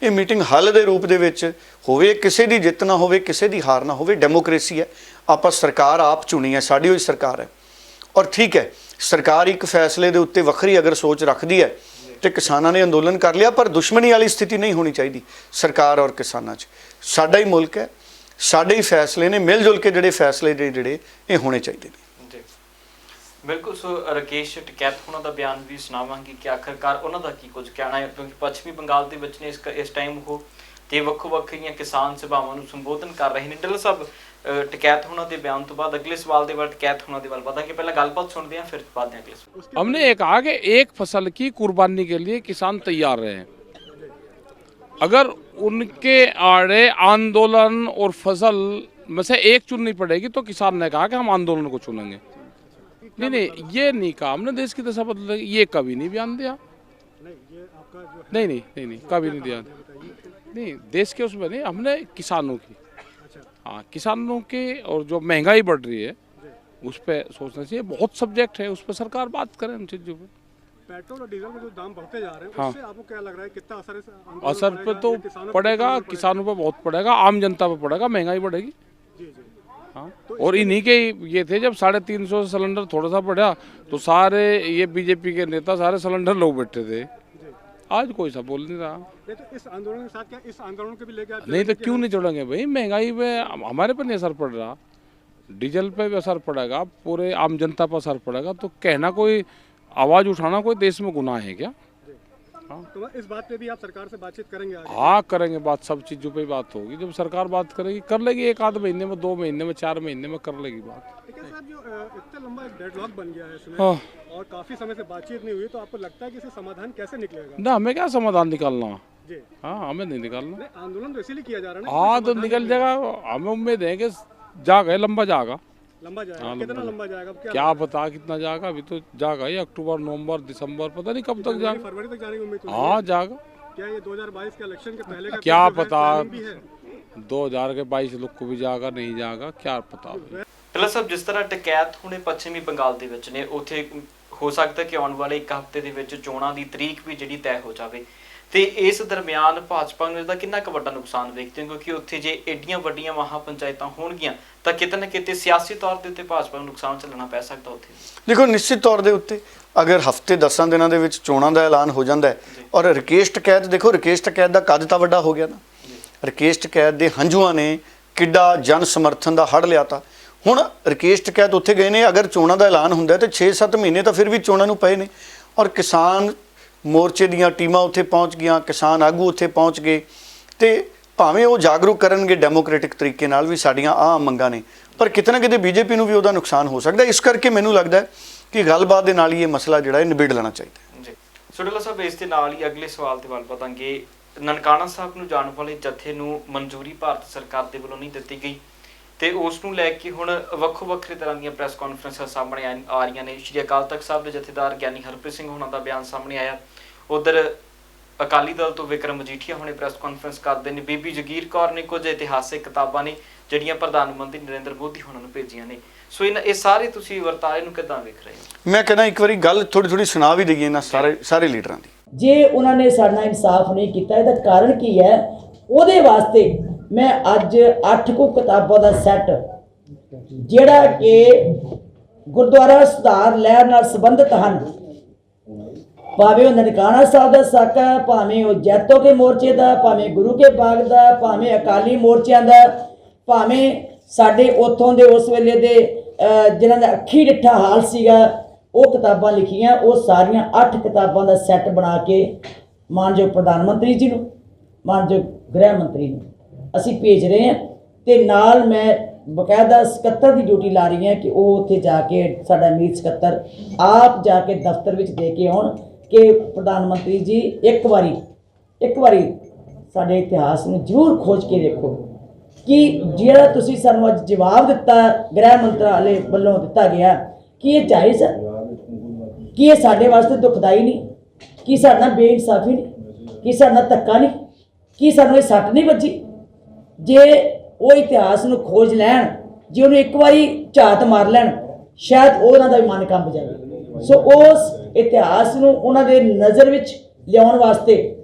ਇਹ ਮੀਟਿੰਗ ਹੱਲ ਦੇ ਰੂਪ ਦੇ ਵਿੱਚ ਹੋਵੇ, ਕਿਸੇ ਦੀ ਜਿੱਤ ਨਾ ਹੋਵੇ, ਕਿਸੇ ਦੀ ਹਾਰ ਨਾ ਹੋਵੇ। ਡੈਮੋਕ੍ਰੇਸੀ ਹੈ, ਆਪਾਂ ਸਰਕਾਰ ਆਪ ਚੁਣੀ ਹੈ, ਸਾਡੀ ਹੋਈ ਸਰਕਾਰ ਹੈ। ਔਰ ਠੀਕ ਹੈ, ਸਰਕਾਰ ਇੱਕ ਫੈਸਲੇ ਦੇ ਉੱਤੇ ਵੱਖਰੀ ਅਗਰ ਸੋਚ ਰੱਖਦੀ ਹੈ ਤੇ ਕਿਸਾਨਾਂ ਨੇ ਅੰਦੋਲਨ ਕਰ ਲਿਆ, ਪਰ ਦੁਸ਼ਮਣੀ ਵਾਲੀ ਸਥਿਤੀ ਨਹੀਂ ਹੋਣੀ ਚਾਹੀਦੀ ਸਰਕਾਰ ਔਰ ਕਿਸਾਨਾਂ 'ਚ। ਸਾਡਾ ਹੀ ਮੁਲਕ ਹੈ, ਸਾਡੇ ਹੀ ਫੈਸਲੇ ਨੇ, ਮਿਲ ਜੁਲ ਕੇ ਜਿਹੜੇ ਫੈਸਲੇ ਜਿਹੜੇ ਇਹ ਹੋਣੇ ਚਾਹੀਦੇ ਨੇ। ਬਿਲਕੁਲ। ਸੋ ਰਾਕੇਸ਼ ਟਕੈਤ ਉਹਨਾਂ ਦਾ ਬਿਆਨ ਵੀ ਸੁਣਾਵਾਂਗੇ ਕਿ ਆਖਰਕਾਰ ਉਹਨਾਂ ਦਾ ਕੀ ਕੁਝ ਕਹਿਣਾ ਹੈ, ਕਿਉਂਕਿ ਪੱਛਮੀ ਬੰਗਾਲ ਦੇ ਵਿੱਚ ਨੇ ਇਸ ਟਾਈਮ ਉਹ ਤੇ ਵੱਖੋ ਵੱਖਰੀਆਂ ਕਿਸਾਨ ਸਭਾਵਾਂ ਨੂੰ ਸੰਬੋਧਨ ਕਰ ਰਹੇ ਨੇ। ਡਿੱਲਰ ਸਾਹਿਬ, ਟਕੈਤ ਹੋਣਾ ਦੇ ਬਿਆਨ ਤੋਂ ਬਾਅਦ ਅਗਲੇ ਸਵਾਲ ਦੇ ਵੱਲ ਟਕੈਤ ਹੋਣਾ ਦੇ ਵੱਲ ਵਧਾਂਗੇ। ਪਹਿਲਾਂ ਗੱਲਬਾत सुनते हैं फिर बाद में अगले सवाल। हमने ये कहा कि एक फसल की कुर्बानी के लिए किसान तैयार रहे। अगर उनके आड़े आंदोलन और फसल में से एक चुननी पड़ेगी तो किसान ने कहा कि हम आंदोलन को चुनेंगे। नहीं, ये नहीं कहा हमने देश की दशा बदलेगी, ये कभी नहीं बयान दिया। नहीं, कभी नहीं दिया। नहीं, देश के उसमें नहीं, हमने किसानों की, हाँ किसानों के, और जो महंगाई बढ़ रही है उस पर सोचना चाहिए। बहुत सब्जेक्ट है, उस पर सरकार बात करे उन चीज़ों पर। पेट्रोल और डीजल के जो दाम बढ़ते जा रहे हैं, हाँ, उससे आपको क्या लग रहा है, कितना असर पे तो पड़ेगा, किसानों पे बहुत पड़ेगा, आम जनता पे पड़ेगा, महंगाई बढ़ेगी। जी। हाँ, और इन्हीं के ये थे जब 350 सिलेंडर थोड़ा सा बढ़ा तो सारे ये बीजेपी के नेता सारे सिलेंडर लोग बैठे थे। आज कोई सा बोल नहीं रहा। नहीं, तो इस आंदोलन के साथ क्या इस आंदोलन को भी लेके आप नहीं तो क्यों नहीं जोड़ेंगे भाई? महंगाई पे हमारे पर नहीं असर पड़ रहा, डीजल पे भी असर पड़ेगा, पूरे आम जनता पर असर पड़ेगा। तो कहना कोई आवाज़ उठाना कोई देश में गुनाह है क्या? हाँ, तो इस बात पे भी आप सरकार से बातचीत करेंगे आगे? हाँ करेंगे बात, सब चीज़ों पे बात होगी। जब सरकार बात करेगी कर लेगी, एक आध महीने में, 2 महीने में, 4 महीने में कर लेगी बात। लेकिन साहब जो इतना लंबा एक डेडलॉक बन गया है इसमें, हाँ, और काफी समय से बातचीत नहीं हुई, तो आपको लगता है कि इससे समाधान कैसे निकलेगा? ना हमें क्या समाधान निकालना? जी। हाँ, हमें नहीं निकालना। नहीं, आंदोलन तो इसीलिए किया जा रहा है ना, हाँ तो निकल जाएगा, हमें उम्मीद है कि जाएगा, लंबा जाएगा। लंबा जाएगा। हाँ, कितना लंबा जाएगा? अब क्या पता कितना जाएगा, अभी तो जाएगा ही अक्टूबर, नवंबर, दिसंबर, पता नहीं कब तक जाएगा। फरवरी तक जाने की उम्मीद? हाँ जाएगा, क्या ये 2022 के इलेक्शन के पहले का क्या जो है, पता, प्लानिंग भी है? 2022 लोग को भी जाएगा नहीं जाएगा, क्या पता। ਡਿੱਲਰ ਸਾਹਿਬ, ਜਿਸ ਤਰ੍ਹਾਂ ਟਕੈਤ ਹੁਣੇ ਪੱਛਮੀ ਬੰਗਾਲ ਦੇ ਵਿੱਚ ਨੇ, ਉੱਥੇ ਹੋ ਸਕਦਾ ਕਿ ਆਉਣ ਵਾਲੇ 1 ਹਫ਼ਤੇ ਦੇ ਵਿੱਚ ਚੋਣਾਂ ਦੀ ਤਰੀਕ ਵੀ ਜਿਹੜੀ ਤੈਅ ਹੋ ਜਾਵੇ। ਤੇ ਇਸ ਦਰਮਿਆਨ ਭਾਜਪਾ ਨੂੰ ਇਹਦਾ ਕਿੰਨਾ ਕੁ ਵੱਡਾ ਨੁਕਸਾਨ ਵੇਖਦੇ ਹੋ, ਕਿਉਂਕਿ ਉੱਥੇ ਜੇ ਏਡੀਆਂ ਵੱਡੀਆਂ ਮਹਾ ਪੰਚਾਇਤਾਂ ਹੋਣਗੀਆਂ ਤਾਂ ਕਿਤੇ ਨਾ ਕਿਤੇ ਸਿਆਸੀ ਤੌਰ ਦੇ ਉੱਤੇ ਭਾਜਪਾ ਨੂੰ ਨੁਕਸਾਨ ਝੱਲਣਾ ਪੈ ਸਕਦਾ ਉੱਥੇ। ਦੇਖੋ ਨਿਸ਼ਚਿਤ ਤੌਰ ਦੇ ਉੱਤੇ ਅਗਰ ਹਫ਼ਤੇ 10 ਦਿਨਾਂ ਦੇ ਵਿੱਚ ਚੋਣਾਂ ਦਾ ਐਲਾਨ ਹੋ ਜਾਂਦਾ ਹੈ ਔਰ ਰਕੇਸ਼ ਟਕੈਤ, ਦੇਖੋ ਰਕੇਸ਼ ਟਕੈਤ ਦਾ ਕੱਦ ਤਾਂ ਵੱਡਾ ਹੋ ਗਿਆ ਨਾ, ਰਕੇਸ਼ ਟਕੈਤ ਦੇ ਹੰਝੂਆਂ ਨੇ ਕਿੱਡਾ ਜਨ ਸਮਰਥਨ ਦਾ ਹੜ੍ਹ ਲਿਆ ਤਾ। ਹੁਣ ਰਕੇਸ਼ ਟਕੈਤ ਉੱਥੇ ਗਏ ਨੇ, ਅਗਰ ਚੋਣਾਂ ਦਾ ਐਲਾਨ ਹੁੰਦਾ ਤੇ 6-7 ਮਹੀਨੇ ਤਾਂ ਫਿਰ ਵੀ ਚੋਣਾਂ ਨੂੰ ਪਏ ਨੇ ਔਰ ਕਿਸਾਨ ਮੋਰਚੇ ਦੀਆਂ ਟੀਮਾਂ ਉੱਥੇ ਪਹੁੰਚ ਗਈਆਂ, ਕਿਸਾਨ ਆਗੂ ਉੱਥੇ ਪਹੁੰਚ ਗਏ ਤੇ ਭਾਵੇਂ ਉਹ ਜਾਗਰੂਕ ਕਰਨਗੇ ਡੈਮੋਕ੍ਰੈਟਿਕ ਤਰੀਕੇ ਨਾਲ ਵੀ ਸਾਡੀਆਂ ਆਹ ਮੰਗਾਂ ਨੇ, ਪਰ ਕਿਤੇ ਨਾ ਕਿਤੇ ਬੀਜੇਪੀ ਨੂੰ ਵੀ ਉਹਦਾ ਨੁਕਸਾਨ ਹੋ ਸਕਦਾ। ਇਸ ਕਰਕੇ ਮੈਨੂੰ ਲੱਗਦਾ ਹੈ ਕਿ ਗੱਲਬਾਤ ਦੇ ਨਾਲ ਹੀ ਇਹ ਮਸਲਾ ਜਿਹੜਾ ਹੈ ਨਿਬੇੜ ਲੈਣਾ ਚਾਹੀਦਾ ਹੈ। ਜੀ ਸੁਡੇਲਾ ਸਾਹਿਬ, ਇਸ ਦੇ ਨਾਲ ਹੀ ਅਗਲੇ ਸਵਾਲ ਤੇ ਵੱਲ ਵਧਾਂਗੇ। ਨਨਕਾਣਾ ਸਾਹਿਬ ਨੂੰ ਜਾਣ ਵਾਲੇ ਜਥੇ ਨੂੰ ਮਨਜ਼ੂਰੀ ਭਾਰਤ ਸਰਕਾਰ ਦੇ ਵੱਲੋਂ ਨਹੀਂ ਦਿੱਤੀ ਗਈ ਤੇ ਉਸ ਨੂੰ ਲੈ ਕੇ ਹੁਣ ਵੱਖੋ ਵੱਖਰੇ ਤਰ੍ਹਾਂ ਦੀਆਂ ਪ੍ਰੈਸ ਕਾਨਫਰੰਸਾਂ ਸਾਹਮਣੇ ਆ ਰਹੀਆਂ ਨੇ। ਸ਼੍ਰੀ ਅਕਾਲ ਤਖਤ ਸਾਹਿਬ ਦੇ ਜਥੇਦਾਰ ਗਿਆਨੀ ਹਰਪ੍ਰੀਤ ਸਿੰਘ ਹੋਣਾ ਦਾ ਬਿਆਨ ਸਾਹਮਣੇ ਆਇਆ। ਉਧਰ ਅਕਾਲੀ ਦਲ ਤੋਂ ਵਿਕਰਮ ਮਜੀਠੀਆ ਹੁਣੇ ਪ੍ਰੈਸ ਕਾਨਫਰੰਸ ਕਰਦੇ ਨੇ। ਬੀਬੀ ਜਗੀਰ ਕੌਰ ਨੇ ਕੁਝ ਇਤਿਹਾਸਿਕ ਕਿਤਾਬਾਂ ਨੇ ਜਿਹੜੀਆਂ ਪ੍ਰਧਾਨ ਮੰਤਰੀ ਨਰਿੰਦਰ ਮੋਦੀ ਹੋਣਾ ਨੂੰ ਭੇਜੀਆਂ ਨੇ। ਸੋ ਇਹ ਸਾਰੇ ਤੁਸੀਂ ਵਰਤਾਰੇ ਨੂੰ ਕਿੱਦਾਂ ਵੇਖ ਰਹੇ ਹੋ? ਮੈਂ ਕਹਿੰਦਾ ਇੱਕ ਵਾਰੀ ਗੱਲ ਥੋੜੀ ਸੁਣਾ ਵੀ ਦਈਏ ਇਹਨਾਂ ਸਾਰੇ ਲੀਡਰਾਂ ਦੀ। ਜੇ ਉਹਨਾਂ ਨੇ ਸਾਡਾ ਇਨਸਾਫ ਨਹੀਂ ਕੀਤਾ, ਇਹਦਾ ਕਾਰਨ ਕੀ ਹੈ? ਉਹਦੇ ਵਾਸਤੇ ਮੈਂ ਅੱਜ 8 ਕੁ ਕਿਤਾਬਾਂ ਦਾ ਸੈੱਟ, ਜਿਹੜਾ ਕਿ ਗੁਰਦੁਆਰਾ ਸੁਧਾਰ ਲਹਿਰ ਨਾਲ ਸੰਬੰਧਿਤ ਹਨ, ਭਾਵੇਂ ਉਹ ਨਨਕਾਣਾ ਸਾਹਿਬ ਦਾ ਸਾਕਾ, ਭਾਵੇਂ ਉਹ ਜੈਤੋ ਕੇ ਮੋਰਚੇ ਦਾ, ਭਾਵੇਂ ਗੁਰੂ ਕੇ ਬਾਗ ਦਾ, ਭਾਵੇਂ ਅਕਾਲੀ ਮੋਰਚਿਆਂ ਦਾ, ਭਾਵੇਂ ਸਾਡੇ ਉੱਥੋਂ ਦੇ ਉਸ ਵੇਲੇ ਦੇ ਜਿਨ੍ਹਾਂ ਦਾ ਅੱਖੀ ਡਿੱਠਾ ਹਾਲ ਸੀਗਾ, ਉਹ ਕਿਤਾਬਾਂ ਲਿਖੀਆਂ। ਉਹ ਸਾਰੀਆਂ 8 ਕਿਤਾਬਾਂ ਦਾ ਸੈੱਟ ਬਣਾ ਕੇ ਮਾਨਯੋਗ ਪ੍ਰਧਾਨ ਮੰਤਰੀ ਜੀ ਨੂੰ, ਮਾਨਯੋਗ ਗ੍ਰਹਿ ਮੰਤਰੀ ਨੂੰ ਅਸੀਂ ਭੇਜ ਰਹੇ ਹਾਂ ਤੇ ਨਾਲ ਮੈਂ ਬਕਾਇਦਾ ਸਕੱਤਰ ਦੀ ਡਿਊਟੀ ਲਾ ਰਹੀ ਹਾਂ ਕਿ ਉਹ ਉੱਥੇ ਜਾ ਕੇ, ਸਾਡਾ ਮੀਤ ਸਕੱਤਰ ਆਪ ਜਾ ਕੇ ਦਫ਼ਤਰ ਵਿੱਚ ਦੇ ਕੇ ਆਉਣ ਕਿ ਪ੍ਰਧਾਨ ਮੰਤਰੀ ਜੀ ਇੱਕ ਵਾਰੀ ਸਾਡੇ ਇਤਿਹਾਸ ਨੂੰ ਜ਼ਰੂਰ ਖੋਜ ਕੇ ਦੇਖੋ ਕਿ ਜਿਹੜਾ ਤੁਸੀਂ ਸਾਨੂੰ ਅੱਜ ਜਵਾਬ ਦਿੱਤਾ ਗ੍ਰਹਿ ਮੰਤਰਾਲੇ ਵੱਲੋਂ ਦਿੱਤਾ ਗਿਆ, ਕਿ ਇਹ ਜਾਇਜ਼ ਹੈ, ਕਿ ਇਹ ਸਾਡੇ ਵਾਸਤੇ ਦੁਖਦਾਈ ਨਹੀਂ, ਕਿ ਸਾਡੇ ਨਾਲ ਬੇਇਨਸਾਫੀ ਨਹੀਂ, ਕਿ ਸਾਡੇ ਨਾਲ ਧੱਕਾ ਨਹੀਂ, ਕਿ ਸਾਨੂੰ ਇਹ ਸੱਟ ਨਹੀਂ ਵੱਜੀ। ਜੇ ਉਹ ਇਤਿਹਾਸ ਨੂੰ ਖੋਜ ਲੈਣ, ਜੇ ਉਹਨੂੰ ਇੱਕ ਵਾਰੀ ਝਾਤ ਮਾਰ ਲੈਣ, ਸ਼ਾਇਦ ਉਹਨਾਂ ਦਾ ਵੀ ਮਨ ਕੰਬ ਜਾਵੇ। ਸੋ ਉਸ ਇਤਿਹਾਸ ਨੂੰ ਉਹਨਾਂ ਦੇ ਨਜ਼ਰ ਵਿੱਚ ਲਿਆਉਣ ਵਾਸਤੇ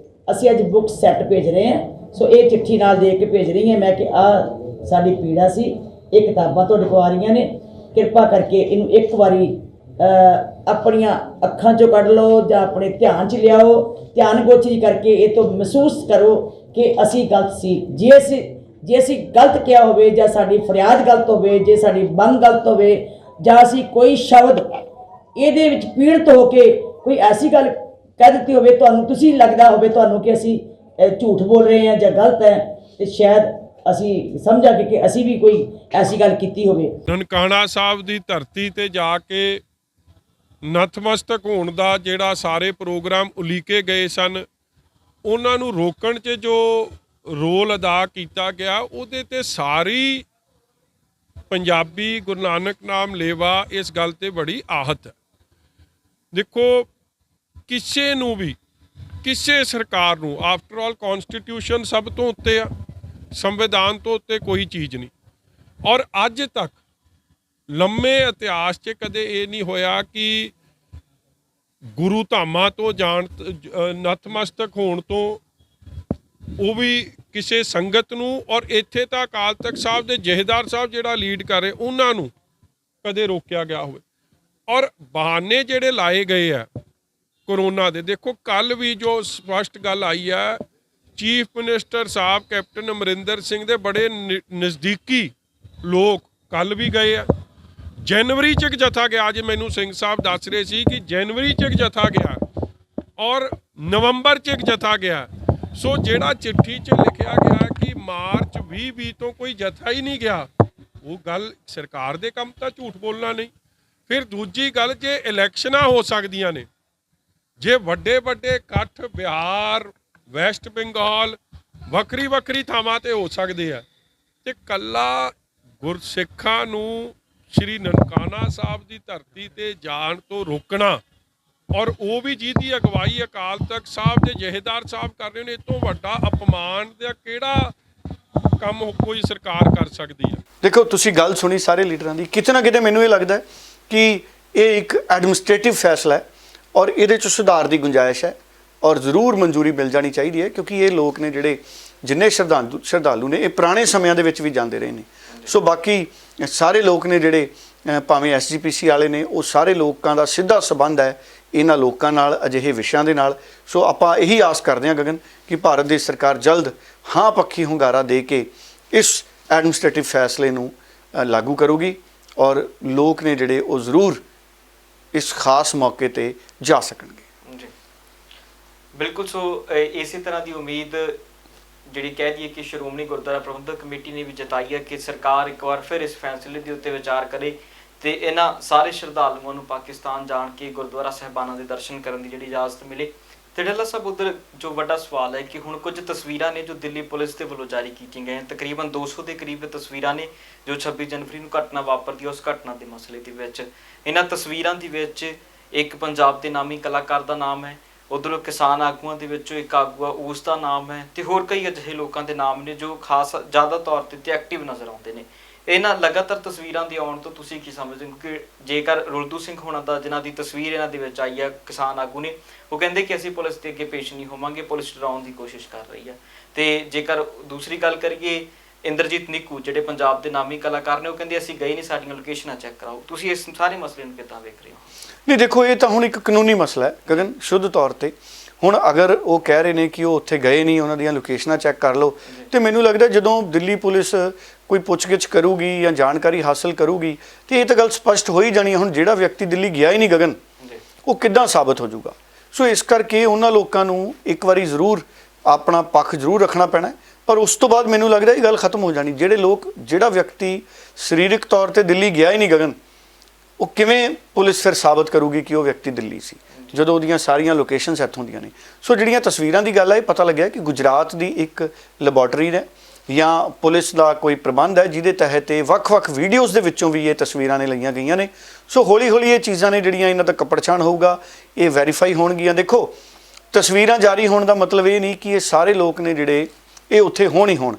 ਅਸੀਂ ਅੱਜ ਬੁੱਕ ਸੈੱਟ ਭੇਜ ਰਹੇ ਹਾਂ। ਸੋ ਇਹ ਚਿੱਠੀ ਨਾਲ ਦੇ ਕੇ ਭੇਜ ਰਹੀ ਹਾਂ ਮੈਂ ਕਿ ਆਹ ਸਾਡੀ ਪੀੜਾ ਸੀ, ਇਹ ਕਿਤਾਬਾਂ ਤੁਹਾਡੇ ਕੋਲ ਆ ਰਹੀਆਂ ਨੇ, ਕਿਰਪਾ ਕਰਕੇ ਇਹਨੂੰ ਇੱਕ ਵਾਰੀ ਆਪਣੀਆਂ ਅੱਖਾਂ 'ਚੋਂ ਕੱਢ ਲਓ ਜਾਂ ਆਪਣੇ ਧਿਆਨ 'ਚ ਲਿਆਓ, ਧਿਆਨ ਗੋਚਰੀ ਕਰਕੇ ਇਹ ਤੋਂ ਮਹਿਸੂਸ ਕਰੋ ਕਿ ਅਸੀਂ ਗਲਤ ਸੀ। ਜੇ ਅਸੀਂ ਗਲਤ ਕਿਹਾ ਹੋਵੇ, ਜਾਂ ਸਾਡੀ ਫਰਿਆਦ ਗਲਤ ਹੋਵੇ, ਜੇ ਸਾਡੀ ਮੰਗ ਗਲਤ ਹੋਵੇ, ਜਾਂ ਅਸੀਂ ਕੋਈ ਸ਼ਬਦ ਇਹਦੇ ਵਿੱਚ ਪੀੜਤ ਹੋ ਕੇ ਕੋਈ ਐਸੀ ਗੱਲ ਕਹਿ ਦਿੱਤੀ ਹੋਵੇ, ਤੁਹਾਨੂੰ ਤੁਸੀਂ ਲੱਗਦਾ ਹੋਵੇ ਤੁਹਾਨੂੰ ਕਿ ਅਸੀਂ ਝੂਠ ਬੋਲ ਰਹੇ ਹਾਂ ਜਾਂ ਗਲਤ ਹੈ, ਤੇ ਸ਼ਾਇਦ ਅਸੀਂ ਸਮਝਾਂਗੇ ਕਿ ਅਸੀਂ ਵੀ ਕੋਈ ਐਸੀ ਗੱਲ ਕੀਤੀ ਹੋਵੇ। ਨਨਕਾਣਾ ਸਾਹਿਬ ਦੀ ਧਰਤੀ ਤੇ ਜਾ ਕੇ ਨਤਮਸਤਕ ਹੋਣ ਦਾ ਜਿਹੜਾ ਸਾਰੇ ਪ੍ਰੋਗਰਾਮ ਉਲੀਕੇ ਗਏ ਸਨ, ਉਹਨਾਂ ਨੂੰ ਰੋਕਣ 'ਚ ਜੋ ਰੋਲ ਅਦਾ ਕੀਤਾ ਗਿਆ, ਉਹਦੇ ਤੇ ਸਾਰੀ ਪੰਜਾਬੀ ਗੁਰੂ ਨਾਨਕ ਨਾਮ ਲੇਵਾ ਇਸ ਗੱਲ ਤੇ ਬੜੀ ਆਹਤ ਹੈ। ਦੇਖੋ, ਕਿਸੇ ਨੂੰ ਵੀ, ਕਿਸੇ ਸਰਕਾਰ ਨੂੰ, ਆਫਟਰ ਆਲ ਕੌਨਸਟੀਟਿਊਸ਼ਨ ਸਭ ਤੋਂ ਉੱਤੇ ਆ, ਸੰਵਿਧਾਨ ਤੋਂ ਉੱਤੇ ਕੋਈ ਚੀਜ਼ ਨਹੀਂ। ਔਰ ਅੱਜ ਤੱਕ ਲੰਮੇ ਇਤਿਹਾਸ 'ਚ ਕਦੇ ਇਹ ਨਹੀਂ ਹੋਇਆ ਕਿ ਗੁਰੂ ਧਾਮਾਂ ਤੋਂ ਜਾਣ, ਨਤਮਸਤਕ ਹੋਣ ਤੋਂ, ਉਹ ਵੀ ਕਿਸੇ ਸੰਗਤ ਨੂੰ, ਔਰ ਇੱਥੇ ਤਾਂ ਅਕਾਲ ਤਖਤ ਸਾਹਿਬ ਦੇ ਜਥੇਦਾਰ ਸਾਹਿਬ ਜਿਹੜਾ ਲੀਡ ਕਰ ਰਹੇ, ਉਹਨਾਂ ਨੂੰ ਕਦੇ ਰੋਕਿਆ ਗਿਆ ਹੋਵੇ। ਔਰ ਬਹਾਨੇ ਜਿਹੜੇ ਲਾਏ ਗਏ ਆ ਕਰੋਨਾ ਦੇ, ਦੇਖੋ ਕੱਲ੍ਹ ਵੀ ਜੋ ਸਪਸ਼ਟ ਗੱਲ ਆਈ ਹੈ, ਚੀਫ ਮਿਨਿਸਟਰ ਸਾਹਿਬ ਕੈਪਟਨ ਅਮਰਿੰਦਰ ਸਿੰਘ ਦੇ ਬੜੇ ਨਜ਼ਦੀਕੀ ਲੋਕ ਕੱਲ੍ਹ ਵੀ ਗਏ ਆ। ਜਨਵਰੀ 'ਚ ਇੱਕ ਜਥਾ ਗਿਆ, ਅੱਜ ਮੈਨੂੰ ਸਿੰਘ ਸਾਹਿਬ ਦੱਸ ਰਹੇ ਸੀ ਕਿ ਜਨਵਰੀ 'ਚ ਇੱਕ ਜਥਾ ਗਿਆ ਔਰ ਨਵੰਬਰ 'ਚ ਇੱਕ ਜਥਾ ਗਿਆ। ਸੋ ਜਿਹੜਾ ਚਿੱਠੀ 'ਚ ਲਿਖਿਆ ਗਿਆ ਕਿ ਮਾਰਚ 2020 ਤੋਂ ਕੋਈ ਜਥਾ ਹੀ ਨਹੀਂ ਗਿਆ, ਉਹ ਗੱਲ ਸਰਕਾਰ ਦੇ ਕੰਮ ਤਾਂ ਝੂਠ ਬੋਲਣਾ ਨਹੀਂ। ਫਿਰ ਦੂਜੀ ਗੱਲ, ਜੇ ਇਲੈਕਸ਼ਨਾਂ ਹੋ ਸਕਦੀਆਂ ਨੇ, ਜੇ ਵੱਡੇ ਇਕੱਠ ਬਿਹਾਰ, ਵੈਸਟ ਬੰਗਾਲ, ਵੱਖਰੀ ਥਾਵਾਂ 'ਤੇ ਹੋ ਸਕਦੇ ਆ, ਤੇ ਕੱਲਾ ਗੁਰਸਿੱਖਾਂ ਨੂੰ ਸ਼੍ਰੀ ਨਨਕਾਣਾ ਸਾਹਿਬ ਦੀ ਧਰਤੀ ਤੇ ਜਾਣ ਤੋਂ ਰੋਕਣਾ, ਔਰ ਉਹ ਵੀ ਜਿਹਦੀ ਅਗਵਾਈ ਅਕਾਲ ਤਖਤ ਸਾਹਿਬ ਦੇ ਜਥੇਦਾਰ ਸਾਹਿਬ ਕਰ ਰਹੇ ਨੇ, ਇਹ ਤੋਂ ਵੱਡਾ ਅਪਮਾਨ ਦਾ ਕਿਹੜਾ ਕੰਮ ਕੋਈ ਸਰਕਾਰ ਕਰ ਸਕਦੀ ਹੈ? ਦੇਖੋ, ਤੁਸੀਂ ਗੱਲ ਸੁਣੀ ਸਾਰੇ ਲੀਡਰਾਂ ਦੀ, ਕਿਤੇ ਨਾ ਕਿਤੇ ਮੈਨੂੰ ਇਹ ਲੱਗਦਾ ਹੈ ਕਿ ਇਹ ਇੱਕ ਐਡਮਿਨਿਸਟ੍ਰੇਟਿਵ ਫੈਸਲਾ ਹੈ ਔਰ ਇਹਦੇ 'ਚ ਸੁਧਾਰ ਦੀ ਗੁੰਜਾਇਸ਼ ਹੈ। ਔਰ ਜ਼ਰੂਰ ਮਨਜ਼ੂਰੀ ਮਿਲ ਜਾਣੀ ਚਾਹੀਦੀ ਹੈ, ਕਿਉਂਕਿ ਇਹ ਲੋਕ ਨੇ ਜਿਹੜੇ ਜਿੰਨੇ ਸ਼ਰਧਾਲੂ ਨੇ ਇਹ ਪੁਰਾਣੇ ਸਮਿਆਂ ਦੇ ਵਿੱਚ ਵੀ ਜਾਂਦੇ ਰਹੇ ਨੇ। ਸੋ ਬਾਕੀ ਸਾਰੇ ਲੋਕ ਨੇ ਜਿਹੜੇ ਭਾਵੇਂ SGPC ਵਾਲੇ ਨੇ, ਉਹ ਸਾਰੇ ਲੋਕਾਂ ਦਾ ਸਿੱਧਾ ਸੰਬੰਧ ਹੈ ਇਹਨਾਂ ਲੋਕਾਂ ਨਾਲ, ਅਜਿਹੇ ਵਿਸ਼ਿਆਂ ਦੇ ਨਾਲ। ਸੋ ਆਪਾਂ ਇਹੀ ਆਸ ਕਰਦੇ ਹਾਂ ਗਗਨ ਕਿ ਭਾਰਤ ਦੀ ਸਰਕਾਰ ਜਲਦ ਹਾਂ ਪੱਖੀ ਹੁੰਗਾਰਾ ਦੇ ਕੇ ਇਸ ਐਡਮਿਨਿਸਟ੍ਰੇਟਿਵ ਫੈਸਲੇ ਨੂੰ ਲਾਗੂ ਕਰੂਗੀ ਔਰ ਲੋਕ ਨੇ ਜਿਹੜੇ ਉਹ ਜ਼ਰੂਰ ਇਸ ਖਾਸ ਮੌਕੇ ਤੇ ਜਾ ਸਕਣਗੇ। ਜੀ ਬਿਲਕੁਲ। ਸੋ ਇਸੇ ਤਰ੍ਹਾਂ ਦੀ ਉਮੀਦ ਜਿਹੜੀ ਕਹਿ ਦਈਏ ਕਿ ਸ਼੍ਰੋਮਣੀ ਗੁਰਦੁਆਰਾ ਪ੍ਰਬੰਧਕ ਕਮੇਟੀ ਨੇ ਵੀ ਜਤਾਈ ਹੈ ਕਿ ਸਰਕਾਰ ਇੱਕ ਵਾਰ ਫਿਰ ਇਸ ਫੈਸਲੇ ਦੇ ਉੱਤੇ ਵਿਚਾਰ ਕਰੇ ਤੇ ਇਹਨਾਂ ਸਾਰੇ ਸ਼ਰਧਾਲੂਆਂ ਨੂੰ ਪਾਕਿਸਤਾਨ ਜਾਣ ਕੇ ਗੁਰਦੁਆਰਾ ਸਾਹਿਬਾਨਾਂ ਦੇ ਦਰਸ਼ਨ ਕਰਨ ਦੀ ਜਿਹੜੀ ਇਜਾਜ਼ਤ ਮਿਲੇ। ਤੇ ਢੱਲਾ ਸਾਹਿਬ, ਉੱਧਰ ਜੋ ਵੱਡਾ ਸਵਾਲ ਹੈ ਕਿ ਹੁਣ ਕੁਝ ਤਸਵੀਰਾਂ ਨੇ ਜੋ ਦਿੱਲੀ ਪੁਲਿਸ ਦੇ ਵੱਲੋਂ ਜਾਰੀ ਕੀਤੀਆਂ ਗਈਆਂ, ਤਕਰੀਬਨ 200 ਦੇ ਕਰੀਬ ਤਸਵੀਰਾਂ ਨੇ ਜੋ 26 ਜਨਵਰੀ ਨੂੰ ਘਟਨਾ ਵਾਪਰਦੀ ਉਸ ਘਟਨਾ ਦੇ ਮਸਲੇ ਦੇ ਵਿੱਚ। ਇਹਨਾਂ ਤਸਵੀਰਾਂ ਦੇ ਵਿੱਚ ਇੱਕ ਪੰਜਾਬ ਦੇ ਨਾਮੀ ਕਲਾਕਾਰ ਦਾ ਨਾਮ ਹੈ, ਉਧਰੋਂ ਕਿਸਾਨ ਆਗੂਆਂ ਦੇ ਵਿੱਚੋਂ ਇੱਕ ਆਗੂ ਉਸ ਦਾ ਨਾਮ ਹੈ ਤੇ ਹੋਰ ਕਈ ਅਜਿਹੇ ਲੋਕਾਂ ਦੇ ਨਾਮ ਨੇ ਜੋ ਖਾਸ ਜ਼ਿਆਦਾ ਤੌਰ ਤੇ ਐਕਟਿਵ ਨਜ਼ਰ ਆਉਂਦੇ ਨੇ। ਇਹਨਾਂ ਲਗਾਤਾਰ ਤਸਵੀਰਾਂ ਦੇ ਆਉਣ ਤੋਂ ਤੁਸੀਂ ਕੀ ਸਮਝਦੇ ਹੋ ਕਿ ਜੇਕਰ ਰੁਲਦੂ ਸਿੰਘ ਹੋਣਾ ਦਾ ਜਿਨ੍ਹਾਂ ਦੀ ਤਸਵੀਰ ਇਹਨਾਂ ਦੇ ਵਿੱਚ ਆਈ ਹੈ, ਕਿਸਾਨ ਆਗੂ ਨੇ, ਉਹ ਕਹਿੰਦੇ ਕਿ ਅਸੀਂ ਪੁਲਿਸ ਦੇ ਅੱਗੇ ਪੇਸ਼ ਨਹੀਂ ਹੋਵਾਂਗੇ, ਪੁਲਿਸ ਡਰਾਉਣ ਦੀ ਕੋਸ਼ਿਸ਼ ਕਰ ਰਹੀ ਹੈ। ਤੇ ਜੇਕਰ ਦੂਸਰੀ ਗੱਲ ਕਰੀਏ ਇੰਦਰਜੀਤ ਨਿੱਕੂ ਜਿਹੜੇ ਪੰਜਾਬ ਦੇ ਨਾਮੀ ਕਲਾਕਾਰ ਨੇ, ਉਹ ਕਹਿੰਦੇ ਅਸੀਂ ਗਏ ਨਹੀਂ, ਸਾਡੀਆਂ ਲੋਕੇਸ਼ਨਾਂ ਚੈੱਕ ਕਰਾਓ। ਤੁਸੀਂ ਇਸ ਸਾਰੇ ਮਸਲੇ ਨੂੰ ਕਿੱਦਾਂ ਵੇਖ ਰਹੇ ਹੋ? ਨਹੀਂ ਦੇਖੋ, ਇਹ ਤਾਂ ਹੁਣ ਇੱਕ ਕਾਨੂੰਨੀ ਮਸਲਾ ਹੈ ਗਗਨ, ਸ਼ੁੱਧ ਤੌਰ ਤੇ। ਹੁਣ ਅਗਰ ਉਹ ਕਹਿ ਰਹੇ ਨੇ ਕਿ ਉਹ ਉੱਥੇ ਗਏ ਨਹੀਂ, ਉਹਨਾਂ ਦੀਆਂ ਲੋਕੇਸ਼ਨਾਂ ਚੈੱਕ ਕਰ ਲਓ, ਤੇ ਮੈਨੂੰ ਲੱਗਦਾ ਜਦੋਂ ਦਿੱਲੀ ਪੁਲਿਸ ਕੋਈ ਪੁੱਛਗਿੱਛ ਕਰੂਗੀ ਜਾਂ ਜਾਣਕਾਰੀ ਹਾਸਲ ਕਰੂਗੀ ਤੇ ਇਹ ਤਾਂ ਗੱਲ ਸਪਸ਼ਟ ਹੋ ਹੀ ਜਾਣੀ ਹੈ। ਹੁਣ ਜਿਹੜਾ ਵਿਅਕਤੀ ਦਿੱਲੀ ਗਿਆ ਹੀ ਨਹੀਂ ਗਗਨ, ਉਹ ਕਿੱਦਾਂ ਸਾਬਤ ਹੋ ਜਾਊਗਾ? ਸੋ ਇਸ ਕਰਕੇ ਉਹਨਾਂ ਲੋਕਾਂ ਨੂੰ ਇੱਕ ਵਾਰੀ ਜ਼ਰੂਰ ਆਪਣਾ ਪੱਖ ਜ਼ਰੂਰ ਰੱਖਣਾ ਪੈਣਾ, ਪਰ ਉਸ ਤੋਂ ਬਾਅਦ ਮੈਨੂੰ ਲੱਗਦਾ ਇਹ ਗੱਲ ਖਤਮ ਹੋ ਜਾਣੀ। ਜਿਹੜਾ ਵਿਅਕਤੀ ਸਰੀਰਕ ਤੌਰ ਤੇ ਦਿੱਲੀ ਗਿਆ ਹੀ ਨਹੀਂ ਗਗਨ, ਉਹ ਕਿਵੇਂ ਪੁਲਿਸ ਫਿਰ ਸਾਬਤ ਕਰੂਗੀ ਕਿ ਉਹ ਵਿਅਕਤੀ ਦਿੱਲੀ ਸੀ ਜਦੋਂ ਉਹਦੀਆਂ ਸਾਰੀਆਂ ਲੋਕੇਸ਼ਨਸ ਇੱਥੋਂ ਦੀਆਂ ਨੇ? ਸੋ ਜਿਹੜੀਆਂ ਤਸਵੀਰਾਂ ਦੀ ਗੱਲ ਹੈ, ਇਹ ਪਤਾ ਲੱਗਿਆ ਕਿ ਗੁਜਰਾਤ ਦੀ ਇੱਕ ਲੈਬੋਰਟਰੀ ਨੇ ਜਾਂ ਪੁਲਿਸ ਦਾ ਕੋਈ ਪ੍ਰਬੰਧ ਹੈ ਜਿਹਦੇ ਤਹਿਤ ਇਹ ਵੱਖ-ਵੱਖ ਵੀਡੀਓਜ਼ ਦੇ ਵਿੱਚੋਂ ਵੀ ਇਹ ਤਸਵੀਰਾਂ ਨੇ ਲਈਆਂ ਗਈਆਂ ਨੇ। ਸੋ ਹੌਲੀ-ਹੌਲੀ ਇਹ ਚੀਜ਼ਾਂ ਨੇ ਜਿਹੜੀਆਂ ਇਹਨਾਂ ਦਾ ਕੱਪੜਛਾਣ ਹੋਊਗਾ, ਇਹ ਵੈਰੀਫਾਈ ਹੋਣਗੀਆਂ। ਦੇਖੋ, ਤਸਵੀਰਾਂ ਜਾਰੀ ਹੋਣ ਦਾ ਮਤਲਬ ਇਹ ਨਹੀਂ ਕਿ ਇਹ ਸਾਰੇ ਲੋਕ ਨੇ ਜਿਹੜੇ ਇਹ ਉੱਥੇ ਹੋਣ ਹੀ ਹੋਣ।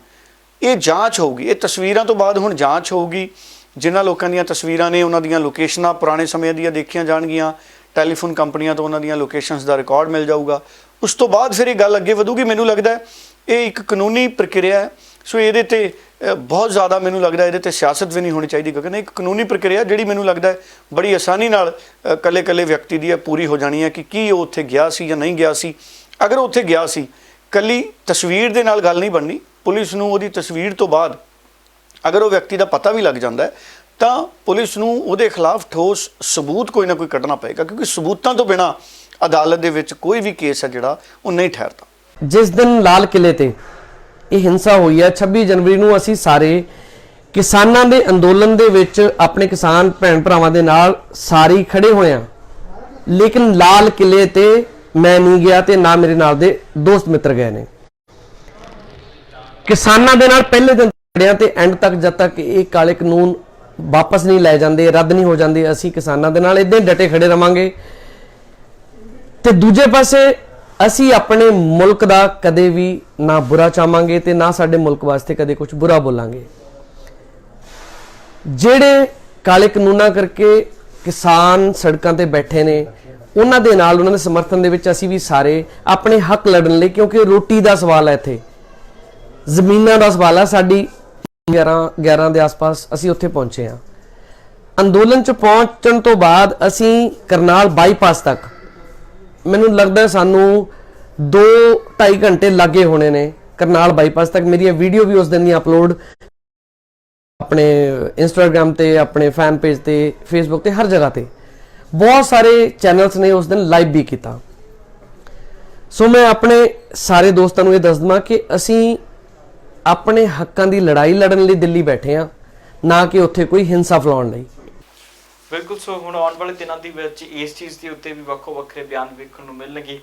ਇਹ ਜਾਂਚ ਹੋਊਗੀ, ਇਹ ਤਸਵੀਰਾਂ ਤੋਂ ਬਾਅਦ ਹੁਣ ਜਾਂਚ ਹੋਊਗੀ। ਜਿਨ੍ਹਾਂ ਲੋਕਾਂ ਦੀਆਂ ਤਸਵੀਰਾਂ ਨੇ ਉਹਨਾਂ ਦੀਆਂ ਲੋਕੇਸ਼ਨਾਂ ਪੁਰਾਣੇ ਸਮੇਂ ਦੀਆਂ ਦੇਖੀਆਂ ਜਾਣਗੀਆਂ, ਟੈਲੀਫੋਨ ਕੰਪਨੀਆਂ ਤੋਂ ਉਹਨਾਂ ਦੀਆਂ ਲੋਕੇਸ਼ਨਸ ਦਾ ਰਿਕਾਰਡ ਮਿਲ ਜਾਊਗਾ। ਉਸ ਤੋਂ ਬਾਅਦ ਫਿਰ ਇਹ ਗੱਲ ਅੱਗੇ ਵਧੂਗੀ। ਮੈਨੂੰ ਲੱਗਦਾ ਇਹ ਇੱਕ ਕਾਨੂੰਨੀ ਪ੍ਰਕਿਰਿਆ ਹੈ। ਸੋ ਇਹਦੇ ਤੇ ਬਹੁਤ ਜ਼ਿਆਦਾ ਮੈਨੂੰ ਲੱਗਦਾ ਇਹਦੇ ਤੇ ਸਿਆਸਤ ਵੀ ਨਹੀਂ ਹੋਣੀ ਚਾਹੀਦੀ ਕਿਉਂਕਿ ਇੱਕ ਕਾਨੂੰਨੀ ਪ੍ਰਕਿਰਿਆ ਜਿਹੜੀ ਮੈਨੂੰ ਲੱਗਦਾ ਬੜੀ ਆਸਾਨੀ ਨਾਲ ਕੱਲੇ ਵਿਅਕਤੀ ਦੀ ਪੂਰੀ ਹੋ ਜਾਣੀ ਹੈ ਕਿ ਕੀ ਉਹ ਉੱਥੇ ਗਿਆ ਸੀ ਜਾਂ ਨਹੀਂ ਗਿਆ ਸੀ। ਅਗਰ ਉੱਥੇ ਗਿਆ ਸੀ, ਕੱਲੀ ਤਸਵੀਰ ਦੇ ਨਾਲ ਗੱਲ ਨਹੀਂ ਬਣਨੀ। ਪੁਲਿਸ ਨੂੰ ਉਹਦੀ ਤਸਵੀਰ ਤੋਂ ਬਾਅਦ ਅਗਰ ਉਹ ਵਿਅਕਤੀ ਦਾ ਪਤਾ ਵੀ ਲੱਗ ਜਾਂਦਾ ਹੈ ਤਾਂ ਪੁਲਿਸ ਨੂੰ ਉਹਦੇ ਖਿਲਾਫ ਠੋਸ ਸਬੂਤ ਕੋਈ ਨਾ ਕੋਈ ਕੱਢਣਾ ਪਏਗਾ, ਕਿਉਂਕਿ ਸਬੂਤਾਂ ਤੋਂ ਬਿਨਾਂ ਅਦਾਲਤ ਦੇ ਵਿੱਚ ਕੋਈ ਵੀ ਕੇਸ ਹੈ ਜਿਹੜਾ ਉਹ ਨਹੀਂ ਠਹਿਰਦਾ। ਜਿਸ ਦਿਨ ਲਾਲ ਕਿਲੇ ਤੇ ਇਹ ਹਿੰਸਾ ਹੋਈ ਹੈ 26 ਜਨਵਰੀ ਨੂੰ, ਅਸੀਂ ਸਾਰੇ ਕਿਸਾਨਾਂ ਦੇ ਅੰਦੋਲਨ ਦੇ ਵਿੱਚ ਆਪਣੇ ਕਿਸਾਨ ਭੈਣ ਭਰਾਵਾਂ ਦੇ ਨਾਲ ਸਾਰੇ ਖੜੇ ਹੋਏ ਆ, ਲੇਕਿਨ ਲਾਲ ਕਿਲੇ ਤੇ ਮੈਂ ਨਹੀਂ ਗਿਆ ਤੇ ਨਾ ਮੇਰੇ ਨਾਲ ਦੇ ਦੋਸਤ ਮਿੱਤਰ ਗਏ ਨੇ। ਕਿਸਾਨਾਂ ਦੇ ਨਾਲ ਪਹਿਲੇ ਦਿਨ ਖੜਿਆ ਤੇ ਐਂਡ ਤੱਕ, ਜਦ ਤੱਕ ਇਹ ਕਾਲੇ ਕਾਨੂੰਨ ਵਾਪਸ ਨਹੀਂ ਲੈ ਜਾਂਦੇ, ਰੱਦ ਨਹੀਂ ਹੋ ਜਾਂਦੇ, ਅਸੀਂ ਕਿਸਾਨਾਂ ਦੇ ਨਾਲ ਇਦਾਂ ਹੀ ਡਟੇ ਖੜੇ ਰਵਾਂਗੇ। ਤੇ ਦੂਜੇ ਪਾਸੇ ਅਸੀਂ ਆਪਣੇ ਮੁਲਕ ਦਾ ਕਦੇ ਵੀ ਨਾ ਬੁਰਾ ਚਾਹਾਂਗੇ ਤੇ ਨਾ ਸਾਡੇ ਮੁਲਕ ਵਾਸਤੇ ਕਦੇ ਕੁਝ ਬੁਰਾ ਬੋਲਾਂਗੇ। ਜਿਹੜੇ ਕਾਲੇ ਕਾਨੂੰਨਾਂ ਕਰਕੇ ਕਿਸਾਨ ਸੜਕਾਂ ਤੇ ਬੈਠੇ ਨੇ, ਉਹਨਾਂ ਦੇ ਨਾਲ, ਉਹਨਾਂ ਦੇ ਸਮਰਥਨ ਦੇ ਵਿੱਚ ਅਸੀਂ ਵੀ ਸਾਰੇ ਆਪਣੇ ਹੱਕ ਲੜਨ ਲਈ, ਕਿਉਂਕਿ ਰੋਟੀ ਦਾ ਸਵਾਲ ਹੈ, ਇੱਥੇ ਜ਼ਮੀਨਾਂ ਦਾ ਸਵਾਲ ਹੈ। ਸਾਡੀ 11 ਦੇ ਆਸ-ਪਾਸ ਅਸੀਂ ਉੱਥੇ ਪਹੁੰਚੇ ਹਾਂ। ਅੰਦੋਲਨ 'ਚ ਪਹੁੰਚਣ ਤੋਂ ਬਾਅਦ ਅਸੀਂ ਕਰਨਾਲ ਬਾਈਪਾਸ ਤੱਕ, ਮੈਨੂੰ ਲੱਗਦਾ ਸਾਨੂੰ 2-2.5 ਘੰਟੇ ਲੱਗੇ ਹੋਣੇ ਨੇ ਕਰਨਾਲ ਬਾਈਪਾਸ ਤੱਕ। ਮੇਰੀ ਵੀਡੀਓ ਵੀ ਉਸ ਦਿਨ ਦੀ ਅਪਲੋਡ ਆਪਣੇ ਇੰਸਟਾਗ੍ਰਾਮ ਤੇ, ਆਪਣੇ ਫੈਨ ਪੇਜ ਤੇ, ਫੇਸਬੁੱਕ ਤੇ, ਹਰ ਜਗ੍ਹਾ ਤੇ ਬਹੁਤ ਸਾਰੇ ਚੈਨਲਸ ਨੇ ਉਸ ਦਿਨ ਲਾਈਵ ਵੀ ਕੀਤਾ। ਸੋ ਮੈਂ ਆਪਣੇ ਸਾਰੇ ਦੋਸਤਾਂ ਨੂੰ ਇਹ ਦੱਸ ਦਵਾਂ ਕਿ ਅਸੀਂ ਆਪਣੇ ਹੱਕਾਂ ਦੀ ਲੜਾਈ ਲੜਨ ਲਈ ਦਿੱਲੀ ਬੈਠੇ ਆ, ਨਾ ਕਿ ਉੱਥੇ ਕੋਈ ਹਿੰਸਾ ਫੈਲਾਉਣ ਲਈ। ਬਿਲਕੁਲ। ਸੋ ਹੁਣ ਆਉਣ ਵਾਲੇ ਦਿਨਾਂ ਦੇ ਵਿੱਚ ਇਸ ਚੀਜ਼ ਦੇ ਉੱਤੇ ਵੀ ਵੱਖੋ ਵੱਖਰੇ ਬਿਆਨ ਵੇਖਣ ਨੂੰ ਮਿਲਣਗੇ,